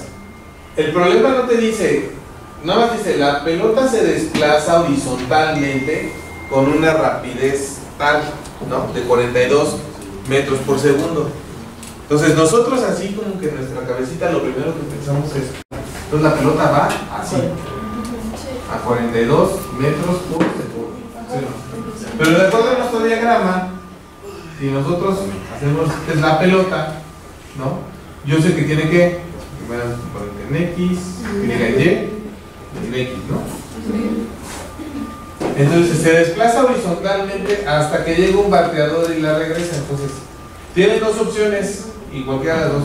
El problema no te dice, nada más dice, la pelota se desplaza horizontalmente con una rapidez tal, ¿no? De 42 metros por segundo. Entonces nosotros así como que en nuestra cabecita lo primero que pensamos es, entonces la pelota va así, a 42 metros por segundo. ¿Sí? Pero de acuerdo a nuestro diagrama, si nosotros hacemos que es la pelota, ¿no? Yo sé que tiene que, en X, que en X, ¿no? Entonces se desplaza horizontalmente hasta que llega un bateador y la regresa. Entonces, tiene dos opciones y cualquiera de las dos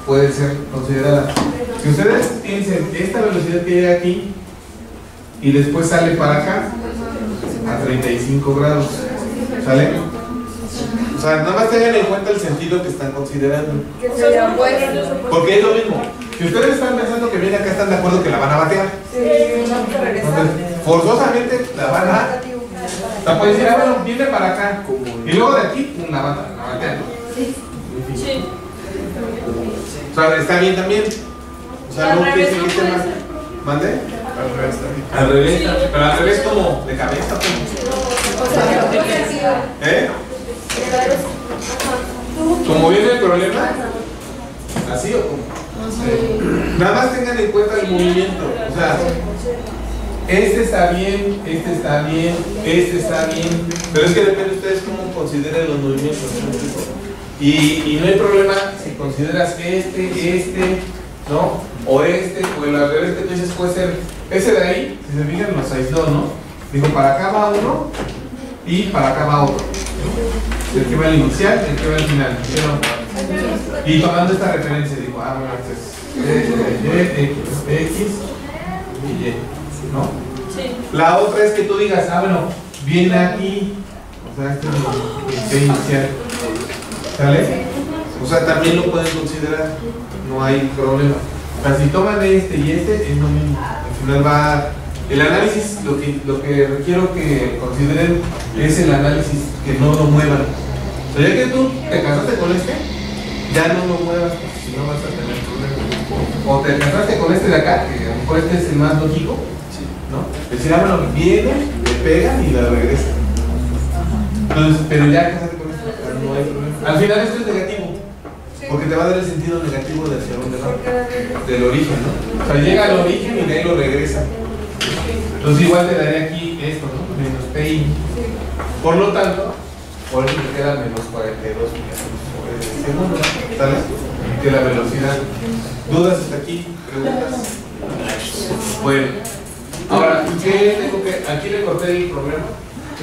puede ser considerada. Si ustedes piensen esta velocidad que llega aquí y después sale para acá a 35 grados, ¿sale? O sea, nada más tengan en cuenta el sentido que están considerando. Porque es lo mismo. Si ustedes están pensando que viene acá, están de acuerdo que la van a batear. Entonces, forzosamente la van a. La pueden decir, bueno, viene para acá. Y luego de aquí, la batean. Sí. O sea, está bien también. O sea, no quiere decir que esté más. ¿Mande? Al revés también. Al revés, pero al revés como de cabeza. ¿Eh? ¿Cómo viene el problema? ¿Así o cómo? Nada más tengan en cuenta el movimiento. O sea, este está bien, este está bien, este está bien. Pero es que depende de ustedes cómo consideren los movimientos. Y no hay problema si consideras este, ¿no? O o el al revés que tú dices puede ser ese de ahí. Si se fijan, los aisló, ¿no? Digo, para acá va uno y para acá va otro. El que va al inicial, el que va al final. ¿No? Y tomando esta referencia, digo, bueno, este es X y Y, ¿no? Sí. La otra es que tú digas, bueno, viene aquí, o sea, este es el inicial, ¿sale? O sea, también lo pueden considerar, no hay problema. O sea, si toman este y este, es lo mismo. Al final va. El análisis, lo que requiero que consideren es el análisis que no lo muevan. O sea, ya que tú te casaste con este, ya no lo muevas, porque si no vas a tener problemas. O te casaste con este de acá, que a lo mejor este es el más lógico, ¿no? Decir, bueno, viene, le pegan y la regresan. Entonces, pero ya casaste con este, no hay problema. Al final esto es negativo, porque te va a dar el sentido negativo de hacia dónde va, del origen, ¿no? O sea, llega al origen y de ahí lo regresa. Entonces igual te daré aquí esto, ¿no? Menos PI. Por lo tanto, por eso te queda menos 42 metros sobre segundo, ¿sabes? Que la velocidad. ¿Dudas hasta aquí? ¿Preguntas? Bueno, ahora, ¿qué tengo que? Aquí le corté el problema.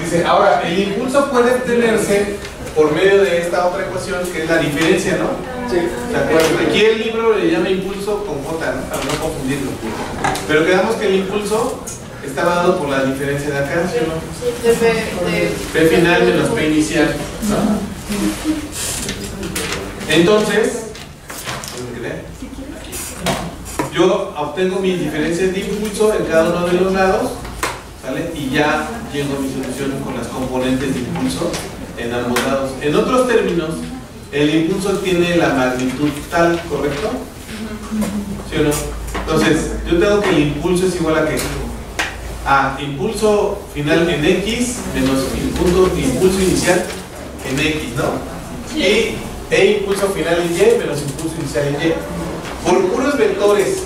Dice, ahora, el impulso puede obtenerse por medio de esta otra ecuación que es la diferencia, ¿no? Sí. ¿De acuerdo? Aquí el libro le llama impulso con J, ¿no? Para no confundirlo. Pero quedamos que el impulso estaba dado por la diferencia de acá, ¿sí o no? P final menos P inicial, ¿no? Entonces, yo obtengo mis diferencias de impulso en cada uno de los lados, ¿sale? Y ya llego a mi solución con las componentes de impulso en ambos lados. En otros términos, el impulso tiene la magnitud tal, ¿correcto? ¿Sí o no? Entonces, yo tengo que el impulso es igual a ¿qué? A impulso final en X menos impulso inicial en X, ¿no? Sí. Y impulso final en Y menos impulso inicial en Y. Por puros vectores,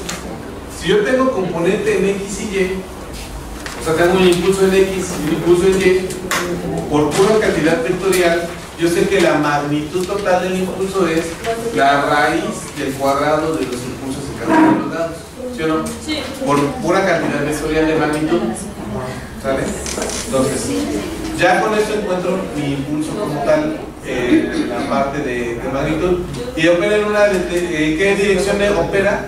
si yo tengo componente en X y Y, o sea, tengo un impulso en X y un impulso en Y, por pura cantidad vectorial, yo sé que la magnitud total del impulso es la raíz del cuadrado de los impulsos en cada uno de los lados. ¿Sí o no? Sí. Por pura cantidad vectorial de magnitud. ¿Sale? Entonces, ya con esto encuentro mi impulso como tal, la parte de magnitud, y opera en una ¿qué dirección opera?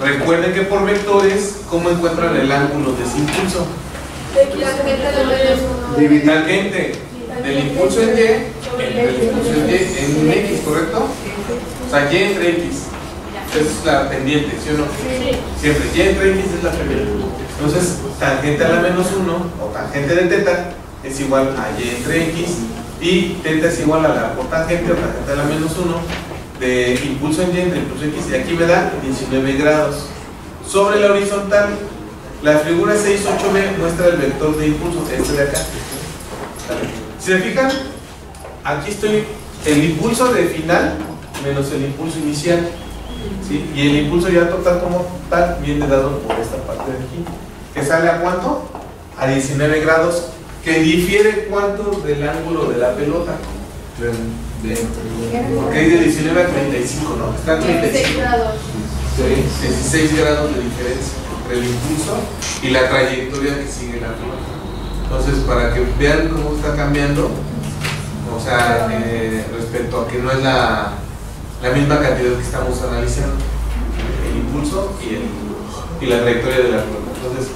Recuerden que por vectores, ¿cómo encuentran el ángulo de ese impulso? Tangente del impulso en Y, en X, ¿correcto? O sea, Y entre X. Esa es la pendiente, ¿sí o no? Siempre, Y entre X es la pendiente. Entonces, tangente a la menos 1, o tangente de teta, es igual a Y entre X, y teta es igual a la cotangente o tangente a la menos 1 de impulso en Y entre impulso en X, y aquí me da 19 grados. Sobre la horizontal, la figura 6-8B muestra el vector de impulso, este de acá. Si se fijan, aquí estoy el impulso de final menos el impulso inicial, ¿sí? Y el impulso ya total como tal viene dado por esta parte de aquí, que sale a ¿cuánto? A 19 grados, que difiere ¿cuánto? Del ángulo de la pelota. Porque hay de 19 a 35, ¿no? Está a 35 grados. 16 grados de diferencia entre el impulso y la trayectoria que sigue la pelota. Entonces, para que vean cómo está cambiando, o sea, respecto a que no es la misma cantidad que estamos analizando, el impulso y la trayectoria de la pelota. Entonces,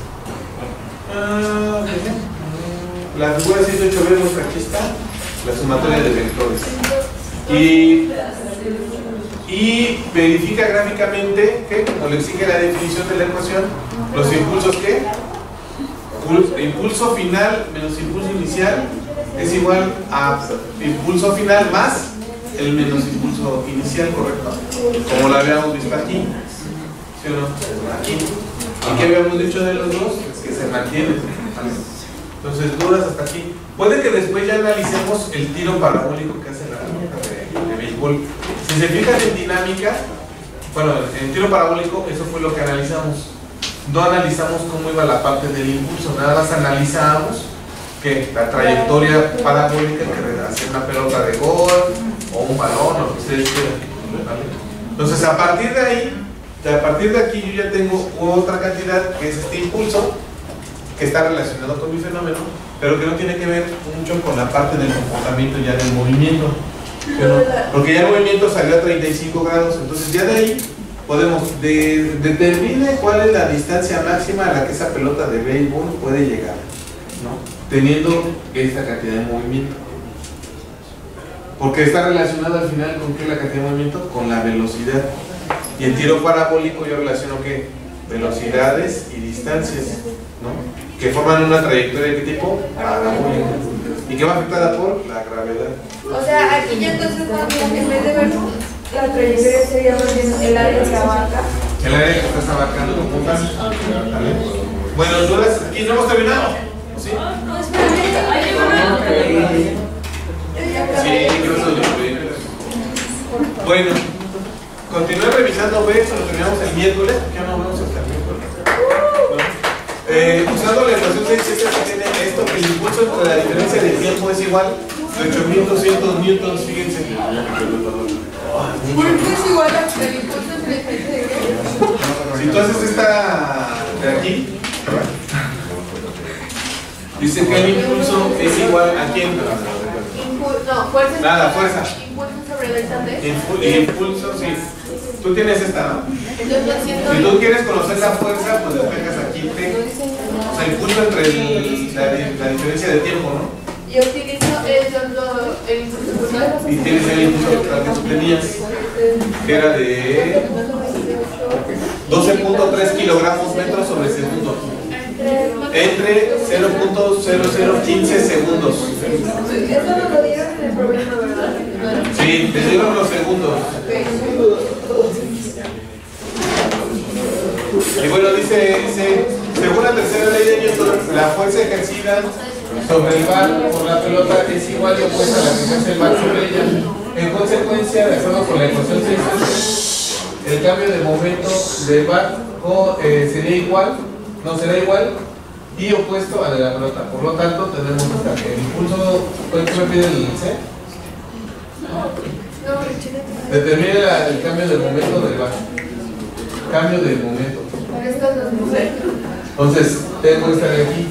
la figura 6-8B muestra, aquí está la sumatoria de vectores, y verifica gráficamente que, como le exige la definición de la ecuación, los impulsos que impulso final menos impulso inicial es igual a impulso final más el menos impulso inicial, ¿correcto? Como lo habíamos visto aquí, ¿sí o no? Aquí. ¿Y qué habíamos dicho de los dos? Que se mantienen. Entonces, dudas hasta aquí. Puede que después ya analicemos el tiro parabólico que hace la nota de béisbol. Si se fijan en dinámica, bueno, en tiro parabólico, eso fue lo que analizamos. No analizamos cómo iba la parte del impulso, nada más analizamos que la trayectoria parabólica que hace una pelota de gol o un balón o lo que ustedes quieran, ¿vale? Entonces, a partir de ahí, a partir de aquí, yo ya tengo otra cantidad que es este impulso que está relacionado con mi fenómeno, pero que no tiene que ver mucho con la parte del comportamiento ya del movimiento, ¿no? Porque ya el movimiento salió a 35 grados, entonces ya de ahí podemos determinar cuál es la distancia máxima a la que esa pelota de béisbol puede llegar, ¿no? Teniendo esta cantidad de movimiento, porque está relacionado al final con qué la cantidad de movimiento, con la velocidad. Y en tiro parabólico yo relaciono qué, velocidades y distancias, ¿no? Que forman una trayectoria de qué tipo, parabólica, y que va afectada por la gravedad. O sea, aquí ya entonces en vez de ver la trayectoria sería más bien el área que abarca. El área que estás abarcando como tal. ¿Vale? Bueno, dudas, aquí no hemos terminado, ¿sí? No, espérame, hay una. Sí, creo que bueno, continué revisando B, eso lo terminamos el miércoles, ya no vamos hasta el miércoles. Usando la ecuación 6, que tiene esto, que el impulso entre la diferencia de tiempo es igual a 8200 newtons, fíjense. ¿Por qué es igual al impulso entre diferencia de qué? Si tú haces esta de aquí, dice que el impulso es igual a quién? No, fuerza. Nada, fuerza. Impulso sobre delta de. Impulso, sí. Tú tienes esta, ¿no? Entonces, Si tú quieres conocer la fuerza, pues despejas aquí T. O sea, impulso entre la diferencia de tiempo, ¿no? Yo utilizo el impulso total. Y tienes el impulso total que tú tenías, que era de 12.3 kilogramos metros sobre segundo. Entre 0.0015 segundos. Eso nos lo dieron en el problema, ¿verdad? Sí, te dieron los segundos. Y bueno, dice, según la tercera ley de Newton, la fuerza ejercida sobre el bar por la pelota es igual o opuesta a la que ejerce el bar sobre ella. En consecuencia, de acuerdo con la ecuación 6, el cambio de momento del bar sería igual y opuesto al de la pelota. Por lo tanto, tenemos hasta que el impulso, ¿cuál me pide el C? Determina el cambio del momento del bar. Cambio del momento. Entonces, Entonces, tengo esta de aquí.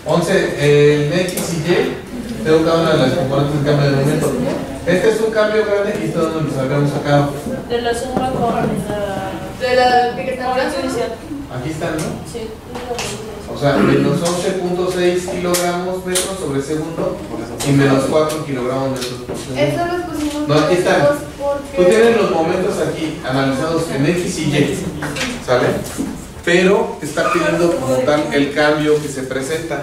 11, en X y Y, tengo cada una de las componentes del cambio de momento. Este es un cambio grande y esto es donde nos habíamos sacado. De la suma con la... De la que está Ahora inicial. Aquí están, ¿no? Sí. O sea, menos 11.6 kilogramos metros sobre segundo y menos 4 kilogramos metros por segundo. Eso los pusimos. No, aquí están. Porque... Tú tienes los momentos aquí analizados en X y Y, ¿sale? Pero te está pidiendo como tal el cambio que se presenta.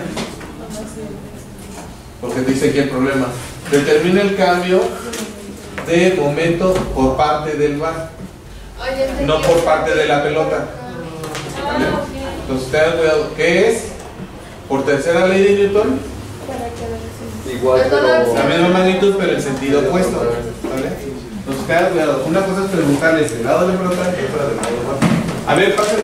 Porque te dice aquí el problema. Determina el cambio de momento por parte del bar, no por parte de la pelota. ¿Vale? Entonces tengan cuidado. ¿Qué es? Por tercera ley de Newton, Igual, pero... la misma magnitud pero en sentido opuesto. ¿Vale? Entonces tengan cuidado. Una cosa es preguntarles del lado de la pelota y otra del lado del bar. A ver, pasa.